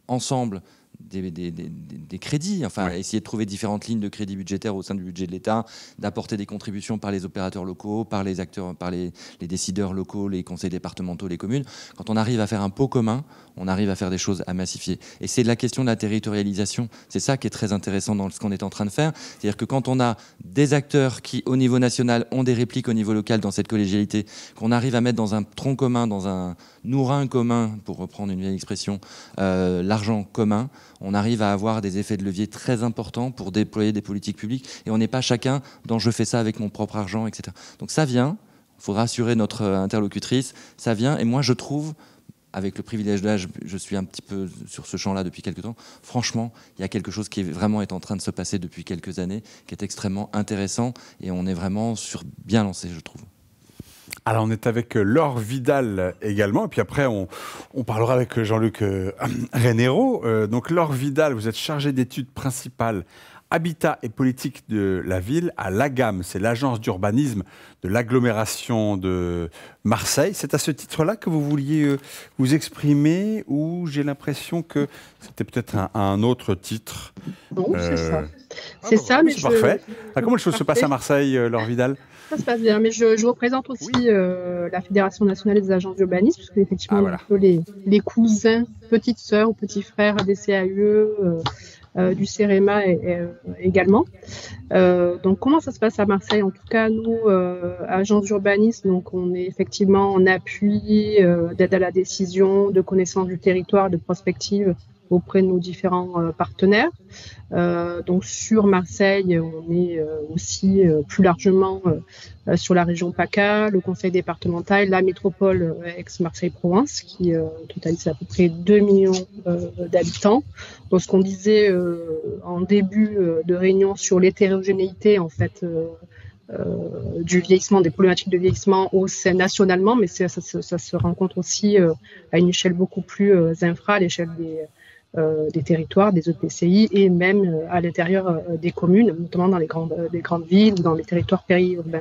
Speaker 5: ensemble des crédits, essayer de trouver différentes lignes de crédits budgétaires au sein du budget de l'État, d'apporter des contributions par les opérateurs locaux, par les acteurs, par les décideurs locaux, les conseils départementaux, les communes. Quand on arrive à faire un pot commun, on arrive à faire des choses à massifier. Et c'est la question de la territorialisation. C'est ça qui est très intéressant dans ce qu'on est en train de faire. C'est-à-dire que quand on a des acteurs qui, au niveau national, ont des répliques au niveau local dans cette collégialité, qu'on arrive à mettre dans un tronc commun, dans un nourrin commun, pour reprendre une vieille expression, l'argent commun, on arrive à avoir des effets de levier très importants pour déployer des politiques publiques. Et on n'est pas chacun dans « je fais ça avec mon propre argent », etc. Donc ça vient, il faut rassurer notre interlocutrice, ça vient. Et moi, je trouve, avec le privilège de l'âge, je suis un petit peu sur ce champ-là depuis quelques temps. Franchement, il y a quelque chose qui est en train de se passer depuis quelques années, qui est extrêmement intéressant. Et on est vraiment bien lancé, je trouve.
Speaker 1: Alors, on est avec Laure Vidal également, et puis après, on parlera avec Jean-Luc Reynairo. Donc, Laure Vidal, vous êtes chargée d'études principales Habitat et politique de la ville à l'AGAM, c'est l'agence d'urbanisme de l'agglomération de Marseille. C'est à ce titre-là que vous vouliez vous exprimer, ou j'ai l'impression que c'était peut-être un autre titre?
Speaker 8: Non, c'est ça. C'est ça, mais
Speaker 1: c'est parfait. Comment les choses se passent à Marseille, Laure Vidal?
Speaker 8: Ça se passe bien, mais je représente aussi la Fédération nationale des agences d'urbanisme, parce qu'effectivement, on est un peu les cousins, petites sœurs ou petits frères des CAUE, du CEREMA également. Donc, comment ça se passe à Marseille? En tout cas, nous, agence d'urbanisme, donc on est effectivement en appui d'aide à la décision, de connaissance du territoire, de prospective auprès de nos différents partenaires. Donc sur Marseille, on est aussi plus largement sur la région PACA, le conseil départemental, la métropole Aix-Marseille-Provence, qui totalise à peu près 2 millions d'habitants. Donc ce qu'on disait en début de réunion sur l'hétérogénéité en fait du vieillissement, des problématiques de vieillissement au sein nationalement, mais ça se rencontre aussi à une échelle beaucoup plus infra, à l'échelle des territoires, des EPCI et même à l'intérieur des communes, notamment dans les grandes villes ou dans les territoires périurbains.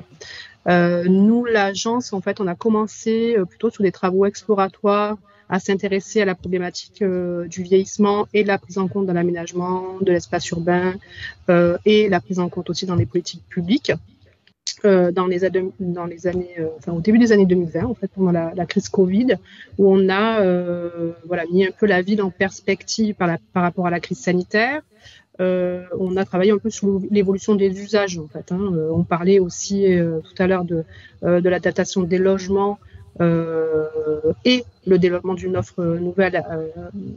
Speaker 8: Nous, l'agence, en fait, on a commencé plutôt sur des travaux exploratoires à s'intéresser à la problématique du vieillissement et de la prise en compte de l'aménagement, de l'espace urbain et la prise en compte aussi dans les politiques publiques. Dans les années, au début des années 2020, en fait, pendant la crise Covid, où on a mis un peu la ville en perspective par rapport à la crise sanitaire. On a travaillé un peu sur l'évolution des usages, en fait. On parlait aussi tout à l'heure de l'adaptation des logements et le développement d'une offre nouvelle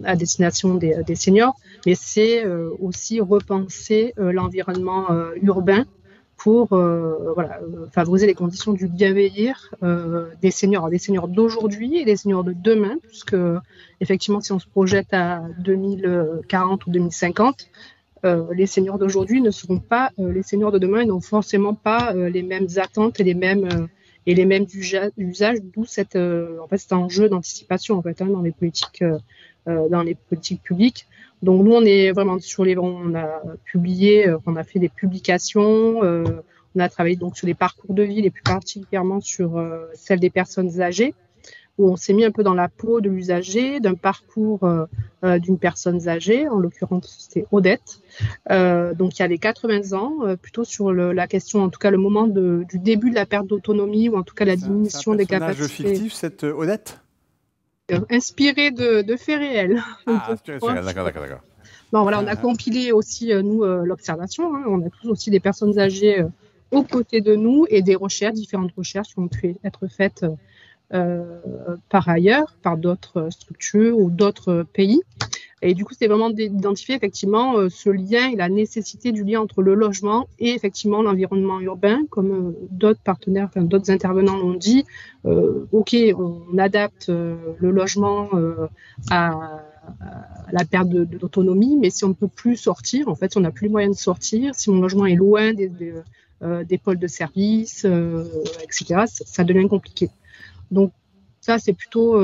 Speaker 8: à destination des seniors, mais c'est aussi repenser l'environnement urbain pour favoriser les conditions du bien vieillir des seniors d'aujourd'hui et des seniors de demain, puisque effectivement, si on se projette à 2040 ou 2050, les seniors d'aujourd'hui ne seront pas les seniors de demain, ils n'ont forcément pas les mêmes attentes et les mêmes usages, d'où cet enjeu d'anticipation en fait, dans les politiques publiques. Donc nous, on est vraiment on a publié, on a fait des publications, on a travaillé donc sur les parcours de vie, et plus particulièrement sur celle des personnes âgées, où on s'est mis un peu dans la peau de l'usager, d'un parcours d'une personne âgée, en l'occurrence c'était Odette, donc il y avait 80 ans, plutôt sur la question, en tout cas le moment du début de la perte d'autonomie, ou en tout cas la diminution des capacités. C'est un personnage fictif,
Speaker 1: cette Odette?
Speaker 8: Inspiré de faits réels.
Speaker 1: D'accord.
Speaker 8: Bon, voilà, on a compilé aussi, nous, l'observation. On a tous aussi des personnes âgées aux côtés de nous et différentes recherches qui ont pu être faites par ailleurs, par d'autres structures ou d'autres pays. Et du coup, c'est vraiment d'identifier effectivement ce lien et la nécessité du lien entre le logement et effectivement l'environnement urbain, comme d'autres partenaires, enfin, d'autres intervenants l'ont dit. Ok, on adapte le logement à la perte d'autonomie, mais si on ne peut plus sortir, en fait, si on n'a plus les moyens de sortir, si mon logement est loin des pôles de service, etc., ça devient compliqué. Donc, ça, c'est plutôt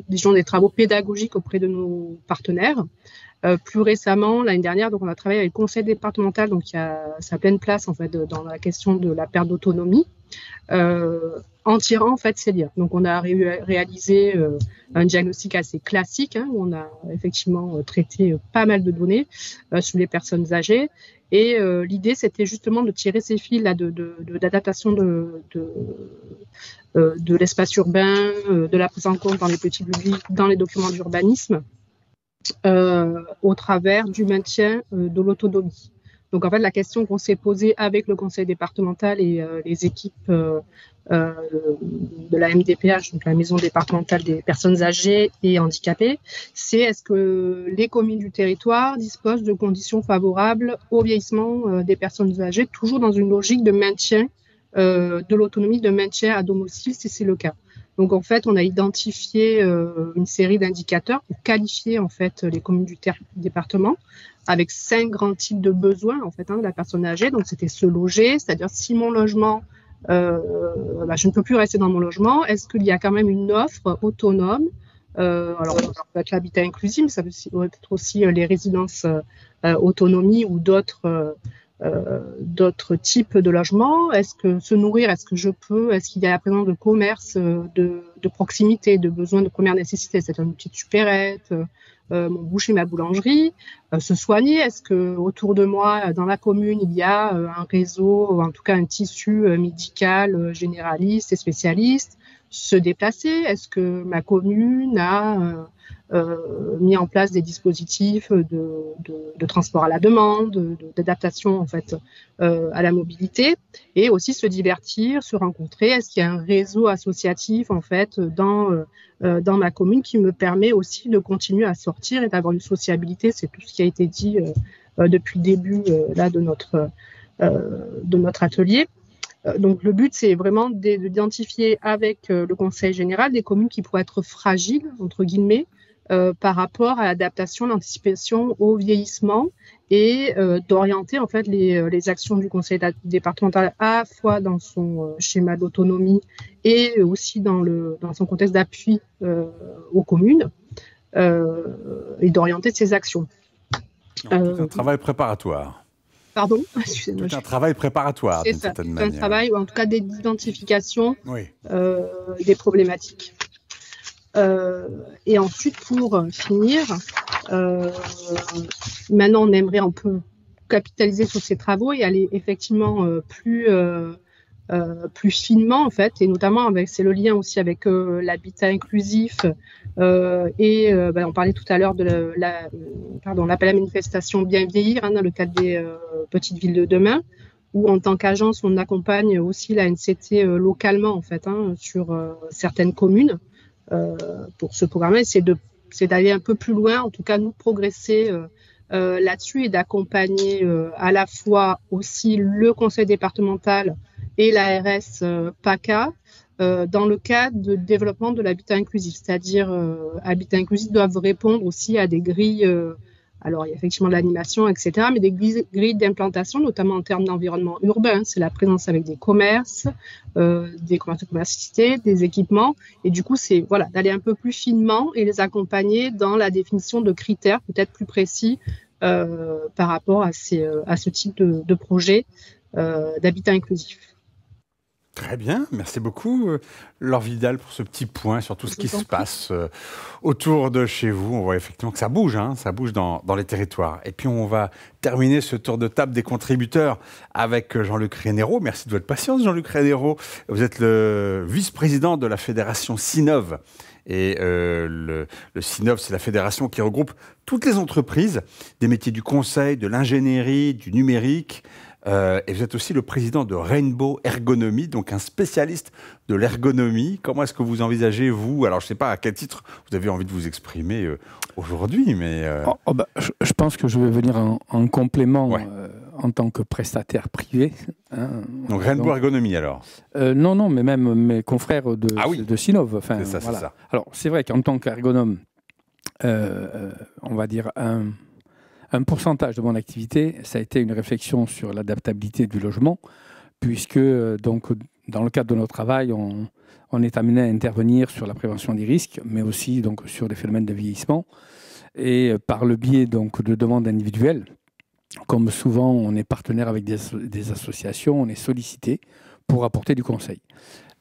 Speaker 8: disons, des travaux pédagogiques auprès de nos partenaires. Plus récemment, l'année dernière, donc on a travaillé avec le conseil départemental, donc il y a sa pleine place en fait dans la question de la perte d'autonomie, en tirant en fait ces liens. Donc on a réalisé un diagnostic assez classique, où on a effectivement traité pas mal de données sur les personnes âgées. Et l'idée, c'était justement de tirer ces fils là d'adaptation de l'espace urbain, de la prise en compte dans les petits publics, dans les documents d'urbanisme, au travers du maintien de l'autonomie. Donc en fait, la question qu'on s'est posée avec le conseil départemental et les équipes de la MDPH, donc la maison départementale des personnes âgées et handicapées, c'est est-ce que les communes du territoire disposent de conditions favorables au vieillissement des personnes âgées, toujours dans une logique de maintien de l'autonomie, de maintien à domicile si c'est le cas. Donc en fait, on a identifié une série d'indicateurs pour qualifier en fait les communes du département avec 5 grands types de besoins en fait de la personne âgée. Donc c'était se loger, c'est-à-dire si mon logement, je ne peux plus rester dans mon logement, est-ce qu'il y a quand même une offre autonome? Alors ça peut être l'habitat inclusif, mais ça peut être aussi les résidences autonomie ou d'autres types de logements. Est-ce que se nourrir, est-ce que je peux, est-ce qu'il y a la présence de commerce de proximité, de besoins de première nécessité, c'est une petite supérette, mon boucher, ma boulangerie, se soigner, est-ce que autour de moi, dans la commune, il y a un réseau, ou en tout cas un tissu médical généraliste et spécialiste, se déplacer, est-ce que ma commune a mis en place des dispositifs de transport à la demande, d'adaptation en fait à la mobilité, et aussi se divertir, se rencontrer. Est-ce qu'il y a un réseau associatif en fait dans ma commune qui me permet aussi de continuer à sortir et d'avoir une sociabilité? C'est tout ce qui a été dit depuis le début là de notre atelier. Donc le but, c'est vraiment d'identifier avec le Conseil général des communes qui pourraient être fragiles, entre guillemets, par rapport à l'adaptation, l'anticipation au vieillissement et d'orienter en fait les actions du Conseil départemental à la fois dans son schéma d'autonomie et aussi dans son contexte d'appui aux communes et d'orienter ses actions.
Speaker 1: Donc, un travail préparatoire.
Speaker 8: Pardon, excusez-moi.
Speaker 1: C'est un travail préparatoire, d'une certaine manière.
Speaker 8: C'est un travail, ou en tout cas d'identification des problématiques. Et ensuite, pour finir, maintenant on aimerait un peu capitaliser sur ces travaux et aller effectivement plus finement en fait, et notamment c'est le lien aussi avec l'habitat inclusif on parlait tout à l'heure de l'appel à manifestation Bien vieillir dans le cadre des petites villes de demain, où en tant qu'agence on accompagne aussi la NCT localement en fait sur certaines communes pour ce programme. C'est d'aller un peu plus loin, en tout cas nous progresser là-dessus et d'accompagner à la fois aussi le conseil départemental et l'ARS PACA dans le cadre de développement de l'habitat inclusif, c'est-à-dire habitat inclusif doivent répondre aussi à des grilles, alors il y a effectivement de l'animation, etc., mais des grilles d'implantation, notamment en termes d'environnement urbain, c'est la présence avec des commerces, des commerces de commercialité, des équipements, et du coup c'est d'aller un peu plus finement et les accompagner dans la définition de critères peut-être plus précis par rapport à ce type de projet d'habitat inclusif.
Speaker 1: Très bien, merci beaucoup Laure Vidal pour ce petit point sur tout ce qui se passe autour de chez vous. On voit effectivement que ça bouge dans les territoires. Et puis on va terminer ce tour de table des contributeurs avec Jean-Luc Rénéraud. Merci de votre patience Jean-Luc Rénéraud. Vous êtes le vice-président de la fédération Sinov. Et le Sinov, c'est la fédération qui regroupe toutes les entreprises des métiers du conseil, de l'ingénierie, du numérique, Et vous êtes aussi le président de Rainbow Ergonomie, donc un spécialiste de l'ergonomie. Comment est-ce que vous envisagez, vous, alors je ne sais pas à quel titre vous avez envie de vous exprimer aujourd'hui, mais...
Speaker 9: Je pense que je vais venir en complément en tant que prestataire privé.
Speaker 1: Donc Rainbow Ergonomie alors
Speaker 9: Non, mais même mes confrères de Sinov. Enfin,
Speaker 1: c'est ça,
Speaker 9: voilà.
Speaker 1: c'est ça.
Speaker 9: Alors c'est vrai qu'en tant qu'ergonome, on va dire un pourcentage de mon activité, ça a été une réflexion sur l'adaptabilité du logement, puisque donc, dans le cadre de notre travail, on est amené à intervenir sur la prévention des risques, mais aussi donc, sur des phénomènes de vieillissement. Et par le biais donc, de demandes individuelles, comme souvent on est partenaire avec des associations, on est sollicité pour apporter du conseil.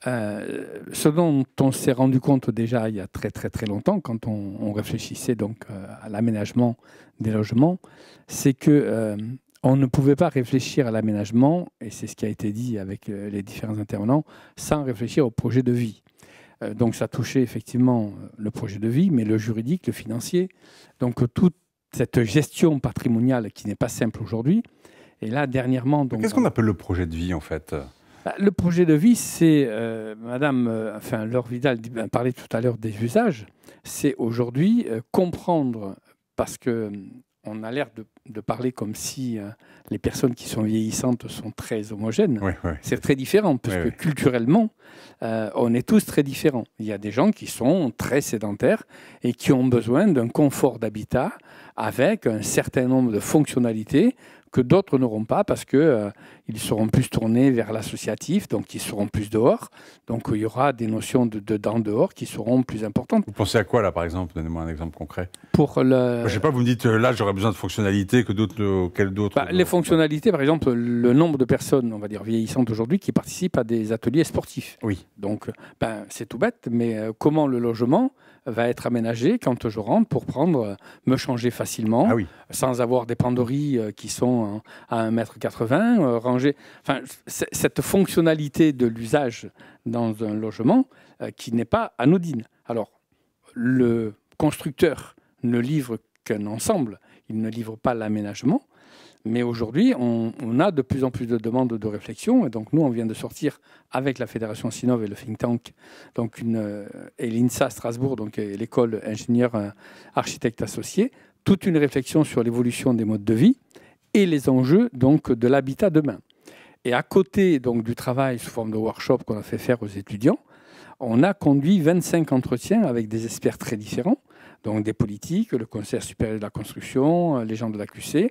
Speaker 9: Ce dont on s'est rendu compte déjà il y a très très très longtemps, quand on réfléchissait donc à l'aménagement des logements, c'est que on ne pouvait pas réfléchir à l'aménagement, et c'est ce qui a été dit avec les différents intervenants, sans réfléchir au projet de vie. Donc ça touchait effectivement le projet de vie, mais le juridique, le financier, donc toute cette gestion patrimoniale qui n'est pas simple aujourd'hui. Et là dernièrement, donc,
Speaker 1: qu'est-ce qu'on appelle le projet de vie en fait ?
Speaker 9: Le projet de vie, c'est, Laure Vidal parlait tout à l'heure des usages, c'est aujourd'hui comprendre, parce qu'on a l'air de parler comme si les personnes qui sont vieillissantes sont très homogènes. C'est très différent, parce que culturellement, on est tous très différents. Il y a des gens qui sont très sédentaires et qui ont besoin d'un confort d'habitat avec un certain nombre de fonctionnalités que d'autres n'auront pas parce qu'ils seront plus tournés vers l'associatif, donc ils seront plus dehors. Donc il y aura des notions de dedans-dehors qui seront plus importantes.
Speaker 1: Vous pensez à quoi là, par exemple ? Donnez-moi un exemple concret.
Speaker 9: Pour le...
Speaker 1: Je ne sais pas, vous me dites là j'aurais besoin de fonctionnalités que d'autres. Quelles d'autres
Speaker 9: Les fonctionnalités, par exemple, le nombre de personnes, on va dire vieillissantes aujourd'hui, qui participent à des ateliers sportifs.
Speaker 1: Oui.
Speaker 9: Donc c'est tout bête, mais comment le logement va être aménagé quand je rentre pour me changer facilement, sans avoir des penderies qui sont à 1,80 m, rangées. Enfin, cette fonctionnalité de l'usage dans un logement qui n'est pas anodine. Alors, le constructeur ne livre qu'un ensemble, il ne livre pas l'aménagement. Mais aujourd'hui, on a de plus en plus de demandes de réflexion. Et donc, nous, on vient de sortir avec la Fédération Sinov et le think tank, donc et l'INSA Strasbourg, donc l'école ingénieur architecte associé, toute une réflexion sur l'évolution des modes de vie et les enjeux donc, de l'habitat demain. Et à côté donc, du travail sous forme de workshop qu'on a fait faire aux étudiants, on a conduit 25 entretiens avec des experts très différents, donc des politiques, le Conseil supérieur de la construction, les gens de la QC.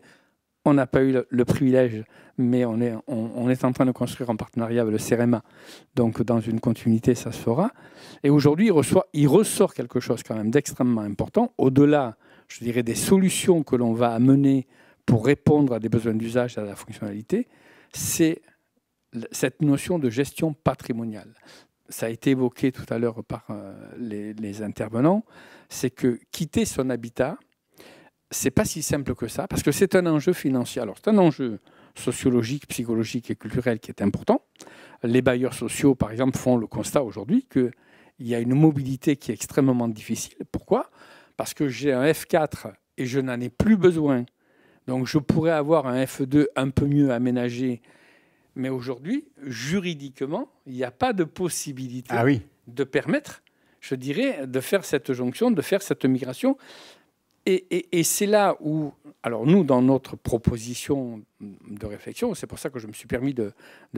Speaker 9: On n'a pas eu le privilège, mais on est en train de construire en partenariat avec le CEREMA. Donc, dans une continuité, ça se fera. Et aujourd'hui, il ressort quelque chose quand même d'extrêmement important. Au-delà, je dirais, des solutions que l'on va amener pour répondre à des besoins d'usage et à la fonctionnalité, c'est cette notion de gestion patrimoniale. Ça a été évoqué tout à l'heure par les intervenants. C'est que quitter son habitat, c'est pas si simple que ça, parce que c'est un enjeu financier. Alors, c'est un enjeu sociologique, psychologique et culturel qui est important. Les bailleurs sociaux, par exemple, font le constat aujourd'hui qu'il y a une mobilité qui est extrêmement difficile. Pourquoi ? Parce que j'ai un F4 et je n'en ai plus besoin. Donc, je pourrais avoir un F2 un peu mieux aménagé. Mais aujourd'hui, juridiquement, il n'y a pas de possibilité de permettre, je dirais, de faire cette jonction, de faire cette migration. Et c'est là où, alors nous, dans notre proposition de réflexion, c'est pour ça que je me suis permis de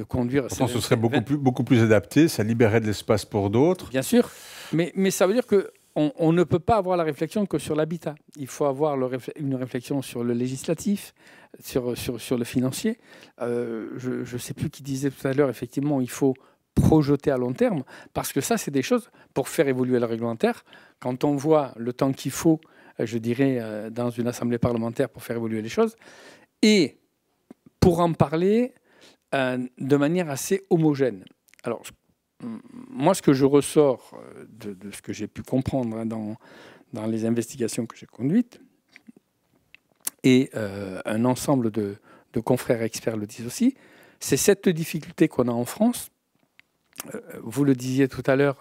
Speaker 9: conduire...
Speaker 1: Pourtant, ce serait beaucoup plus adapté, ça libérerait de l'espace pour d'autres.
Speaker 9: Bien sûr, mais ça veut dire qu'on ne peut pas avoir la réflexion que sur l'habitat. Il faut avoir une réflexion sur le législatif, sur le financier. Je ne sais plus qui disait tout à l'heure, effectivement, il faut projeter à long terme, parce que ça, c'est des choses, pour faire évoluer le réglementaire, quand on voit le temps qu'il faut, je dirais, dans une assemblée parlementaire pour faire évoluer les choses, et pour en parler de manière assez homogène. Alors, moi, ce que je ressors de ce que j'ai pu comprendre dans les investigations que j'ai conduites, et un ensemble de confrères experts le disent aussi, c'est cette difficulté qu'on a en France. Vous le disiez tout à l'heure,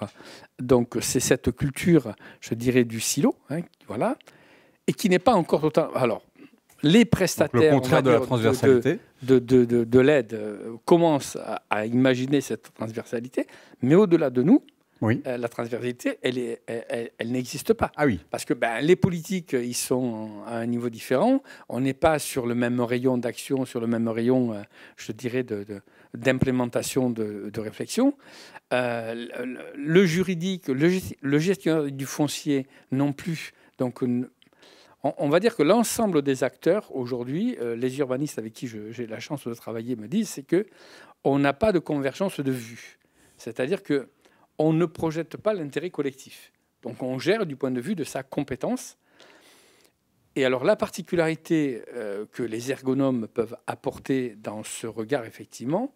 Speaker 9: donc c'est cette culture, je dirais, du silo, voilà, et qui n'est pas encore totalement... Alors, les prestataires,
Speaker 1: donc le contraire de la transversalité,
Speaker 9: de l'aide commencent à imaginer cette transversalité, mais au-delà de nous, la transversalité, elle n'existe pas.
Speaker 1: Ah oui.
Speaker 9: Parce que les politiques, ils sont à un niveau différent. On n'est pas sur le même rayon d'action, sur le même rayon, je dirais, d'implémentation de réflexion. Le juridique, le gestionnaire du foncier non plus. Donc, on va dire que l'ensemble des acteurs, aujourd'hui, les urbanistes avec qui j'ai la chance de travailler me disent, c'est qu'on n'a pas de convergence de vue. C'est-à-dire que on ne projette pas l'intérêt collectif. Donc on gère du point de vue de sa compétence. Et alors la particularité que les ergonomes peuvent apporter dans ce regard, effectivement,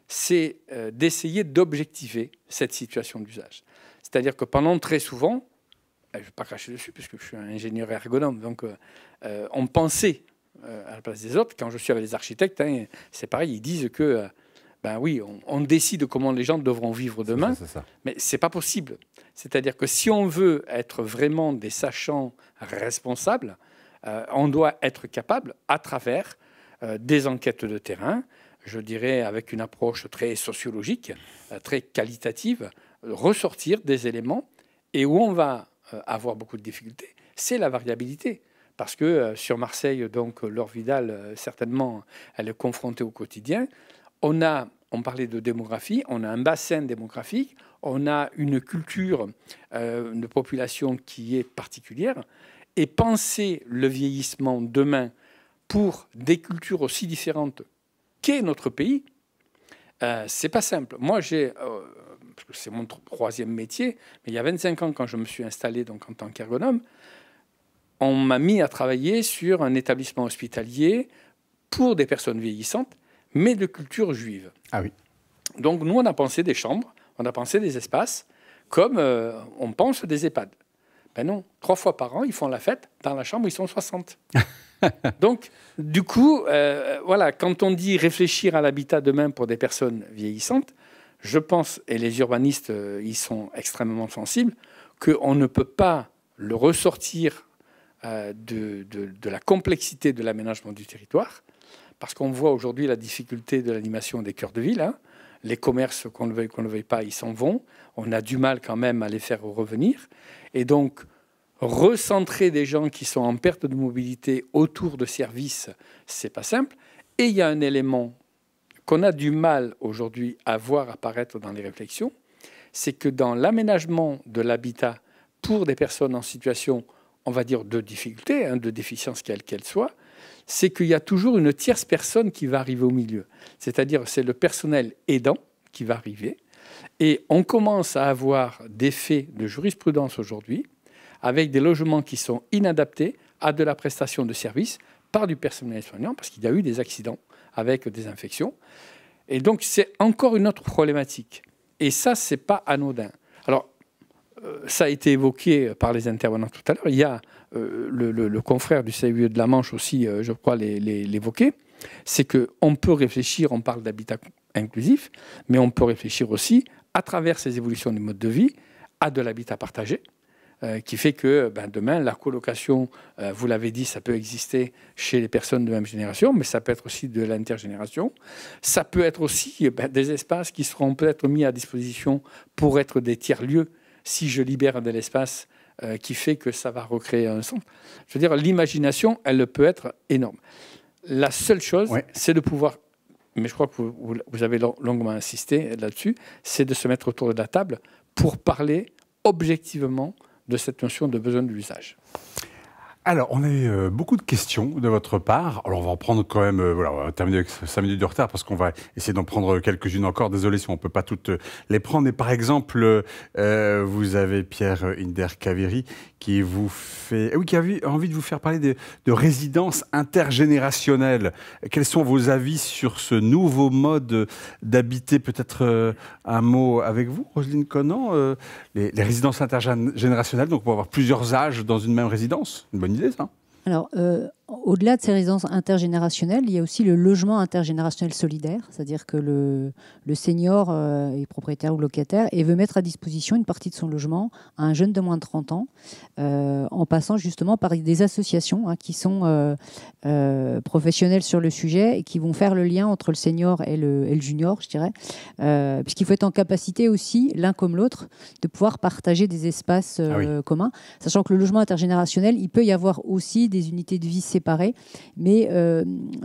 Speaker 9: c'est d'essayer d'objectiver cette situation d'usage. C'est-à-dire que pendant très souvent, je ne vais pas cracher dessus puisque je suis un ingénieur ergonome, donc on pensait à la place des autres, quand je suis avec les architectes, c'est pareil, ils disent que oui, on décide comment les gens devront vivre demain, mais ce n'est pas possible. C'est-à-dire que si on veut être vraiment des sachants responsables, on doit être capable, à travers des enquêtes de terrain, je dirais avec une approche très sociologique, très qualitative, ressortir des éléments. Et où on va avoir beaucoup de difficultés, c'est la variabilité. Parce que sur Marseille, donc Laure Vidal, certainement, elle est confrontée au quotidien. On parlait de démographie, on a un bassin démographique, on a une culture de population qui est particulière. Et penser le vieillissement demain pour des cultures aussi différentes qu'est notre pays, c'est pas simple. Moi, parce que c'est mon troisième métier, mais il y a 25 ans, quand je me suis installé donc, en tant qu'ergonome, on m'a mis à travailler sur un établissement hospitalier pour des personnes vieillissantes, mais de culture juive.
Speaker 1: Ah oui.
Speaker 9: Donc nous, on a pensé des chambres, on a pensé des espaces, comme on pense des EHPAD. Ben non, 3 fois par an, ils font la fête. Dans la chambre, ils sont 60. Donc, du coup, voilà, quand on dit réfléchir à l'habitat demain pour des personnes vieillissantes, je pense, et les urbanistes, ils sont extrêmement sensibles, qu'on ne peut pas le ressortir de la complexité de l'aménagement du territoire, parce qu'on voit aujourd'hui la difficulté de l'animation des cœurs de ville. Hein. Les commerces, qu'on le veuille ou qu'on ne le veuille pas, ils s'en vont. On a du mal quand même à les faire revenir. Et donc, recentrer des gens qui sont en perte de mobilité autour de services, c'est pas simple. Et il y a un élément qu'on a du mal aujourd'hui à voir apparaître dans les réflexions, c'est que dans l'aménagement de l'habitat pour des personnes en situation, on va dire, de difficulté, de déficience quelle qu'elle soit, c'est qu'il y a toujours une tierce personne qui va arriver au milieu. C'est-à-dire, c'est le personnel aidant qui va arriver. Et on commence à avoir des faits de jurisprudence aujourd'hui, avec des logements qui sont inadaptés à de la prestation de services par du personnel soignant, parce qu'il y a eu des accidents avec des infections. Et donc, c'est encore une autre problématique. Et ça, ce n'est pas anodin. Alors, ça a été évoqué par les intervenants tout à l'heure. Il y a le confrère du CIE de la Manche aussi, je crois, l'évoquer. C'est qu'on peut réfléchir, on parle d'habitat inclusif, mais on peut réfléchir aussi, à travers ces évolutions du mode de vie, à de l'habitat partagé, qui fait que demain, la colocation, vous l'avez dit, ça peut exister chez les personnes de même génération, mais ça peut être aussi de l'intergénération. Ça peut être aussi des espaces qui seront peut-être mis à disposition pour être des tiers-lieux, si je libère de l'espace qui fait que ça va recréer un centre. Je veux dire, l'imagination, elle peut être énorme. La seule chose, c'est de pouvoir, mais je crois que vous avez longuement insisté là-dessus, c'est de se mettre autour de la table pour parler objectivement de cette notion de besoin de l'usage.
Speaker 1: Alors, on a eu beaucoup de questions de votre part. Alors, on va en prendre quand même, voilà, on va terminer avec 5 minutes de retard parce qu'on va essayer d'en prendre quelques-unes encore. Désolé si on ne peut pas toutes les prendre. Mais par exemple, vous avez Pierre Inder-Kaviri qui vous fait, qui a envie de vous faire parler de résidence intergénérationnelle. Quels sont vos avis sur ce nouveau mode d'habiter? Peut-être un mot avec vous, Roselyne Conant, les résidences intergénérationnelles, donc pour avoir plusieurs âges dans une même résidence. Une bonne idée, ça.
Speaker 7: Alors, au-delà de ces résidences intergénérationnelles, il y a aussi le logement intergénérationnel solidaire, c'est-à-dire que le senior est propriétaire ou locataire et veut mettre à disposition une partie de son logement à un jeune de moins de 30 ans, en passant justement par des associations qui sont professionnelles sur le sujet et qui vont faire le lien entre le senior et le junior, je dirais, puisqu'il faut être en capacité aussi, l'un comme l'autre, de pouvoir partager des espaces communs, sachant que le logement intergénérationnel, il peut y avoir aussi des unités de vie séparées, mais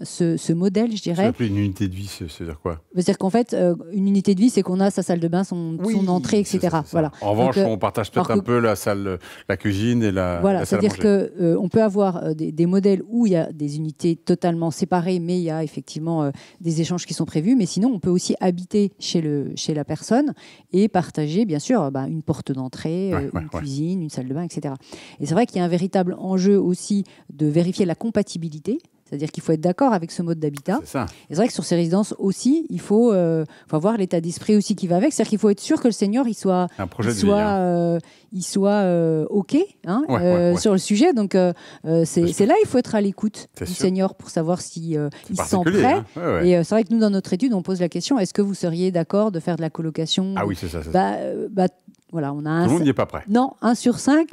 Speaker 7: ce modèle, je dirais...
Speaker 1: Une unité de vie, c'est-à-dire quoi?
Speaker 7: C'est-à-dire qu'en fait, une unité de vie, c'est qu'on a sa salle de bain, son entrée, etc.
Speaker 1: Ça.
Speaker 7: Voilà.
Speaker 1: En revanche, on partage peut-être un peu la salle, la cuisine et la
Speaker 7: voilà,
Speaker 1: la salle à manger.
Speaker 7: c'est-à-dire qu'on peut avoir des modèles où il y a des unités totalement séparées, mais il y a effectivement des échanges qui sont prévus, mais sinon, on peut aussi habiter chez la personne et partager, bien sûr, une porte d'entrée, une cuisine, une salle de bain, etc. Et c'est vrai qu'il y a un véritable enjeu aussi de vérifier la compatibilité, c'est-à-dire qu'il faut être d'accord avec ce mode d'habitat. Et c'est vrai que sur ces résidences aussi, il faut avoir l'état d'esprit aussi qui va avec, c'est-à-dire qu'il faut être sûr que le senior il soit OK sur le sujet. Donc c'est là il faut être à l'écoute du senior pour savoir si il se sent prêt. Et c'est vrai que nous dans notre étude on pose la question, est-ce que vous seriez d'accord de faire de la colocation?
Speaker 1: Ah oui, c'est ça.
Speaker 7: Voilà, on a
Speaker 1: tout le monde n'y est pas prêt.
Speaker 7: Non, 1 sur 5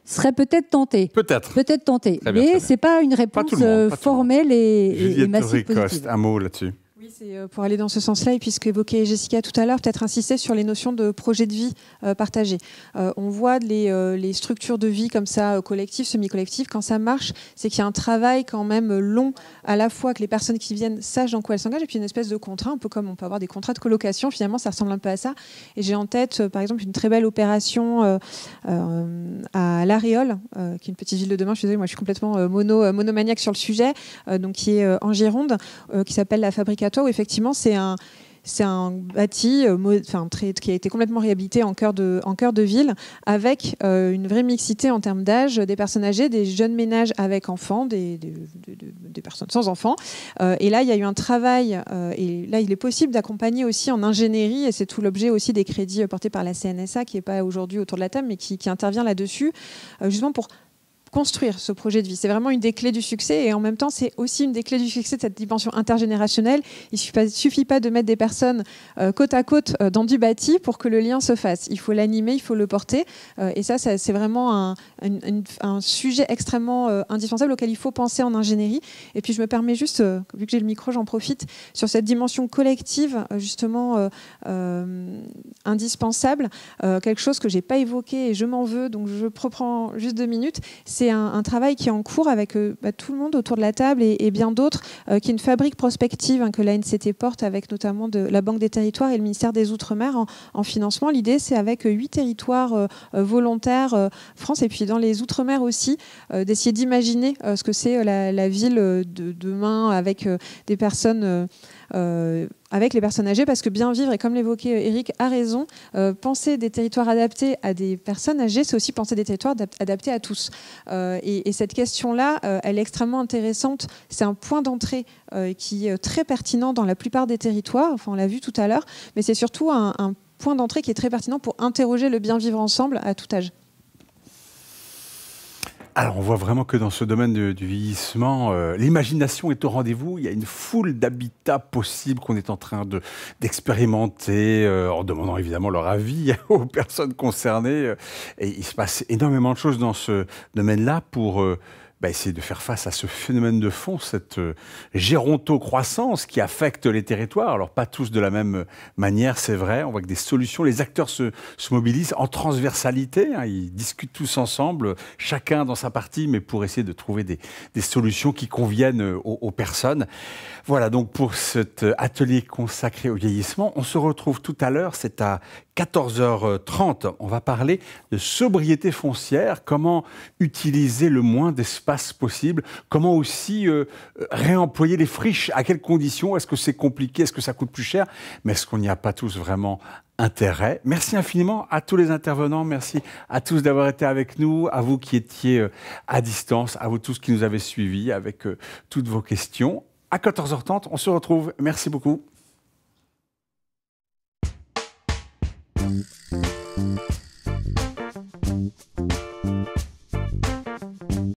Speaker 7: serait peut-être tenté. Peut-être tenté. Mais ce n'est pas une réponse formelle et massive positive.
Speaker 1: Un mot là-dessus.
Speaker 2: Oui, c'est pour aller dans ce sens-là, et puis ce qu'évoquait Jessica tout à l'heure, peut-être insister sur les notions de projet de vie partagé. On voit les structures de vie comme ça, collectives, semi-collectives, quand ça marche, c'est qu'il y a un travail quand même long, à la fois que les personnes qui viennent sachent dans quoi elles s'engagent, et puis une espèce de contrat, un peu comme on peut avoir des contrats de colocation, finalement ça ressemble un peu à ça. Et j'ai en tête, par exemple, une très belle opération à La Réole, qui est une petite ville de demain, je suis désolée, moi je suis complètement monomaniaque sur le sujet, donc qui est en Gironde, qui s'appelle La Fabricato, où effectivement c'est un bâti qui a été complètement réhabilité en cœur de ville, avec une vraie mixité en termes d'âge, des personnes âgées, des jeunes ménages avec enfants, des personnes sans enfants. Et là, il y a eu un travail, et là, il est possible d'accompagner aussi en ingénierie, et c'est tout l'objet aussi des crédits portés par la CNSA, qui n'est pas aujourd'hui autour de la table, mais qui intervient là-dessus, justement pour construire ce projet de vie. C'est vraiment une des clés du succès, et en même temps, c'est aussi une des clés du succès de cette dimension intergénérationnelle. Il ne suffit pas de mettre des personnes côte à côte dans du bâti pour que le lien se fasse. Il faut l'animer, il faut le porter. Et ça c'est vraiment un sujet extrêmement indispensable auquel il faut penser en ingénierie. Et puis, je me permets juste, vu que j'ai le micro, j'en profite, sur cette dimension collective, justement, indispensable. Quelque chose que je n'ai pas évoqué, et je m'en veux, donc je reprends juste 2 minutes. C'est un travail qui est en cours avec tout le monde autour de la table et bien d'autres, qui est une fabrique prospective que l'ANCT porte, avec notamment la Banque des Territoires et le ministère des Outre-mer en financement. L'idée, c'est avec 8 territoires volontaires France, et puis dans les Outre-mer aussi, d'essayer d'imaginer ce que c'est la ville de demain, avec des personnes... avec les personnes âgées, parce que bien vivre, et comme l'évoquait Eric, a raison, penser des territoires adaptés à des personnes âgées, c'est aussi penser des territoires adaptés à tous. Et cette question-là, elle est extrêmement intéressante. C'est un point d'entrée qui est très pertinent dans la plupart des territoires, enfin, on l'a vu tout à l'heure, mais c'est surtout un point d'entrée qui est très pertinent pour interroger le bien vivre ensemble à tout âge.
Speaker 1: Alors, on voit vraiment que dans ce domaine du vieillissement, l'imagination est au rendez-vous. Il y a une foule d'habitats possibles qu'on est en train d'expérimenter, en demandant évidemment leur avis aux personnes concernées. Et il se passe énormément de choses dans ce domaine-là pour essayer de faire face à ce phénomène de fond, cette gérontocroissance qui affecte les territoires. Alors, pas tous de la même manière, c'est vrai. On voit que des solutions, les acteurs se mobilisent en transversalité. Ils discutent tous ensemble, chacun dans sa partie, mais pour essayer de trouver des solutions qui conviennent aux personnes. Voilà, donc pour cet atelier consacré au vieillissement, on se retrouve tout à l'heure, c'est à 14h30. On va parler de sobriété foncière, comment utiliser le moins d'espace possible, comment aussi réemployer les friches, à quelles conditions, est-ce que c'est compliqué, est-ce que ça coûte plus cher, mais est-ce qu'on n'y a pas tous vraiment intérêt? Merci infiniment à tous les intervenants, merci à tous d'avoir été avec nous, à vous qui étiez à distance, à vous tous qui nous avez suivis avec toutes vos questions. À 14h30, on se retrouve. Merci beaucoup.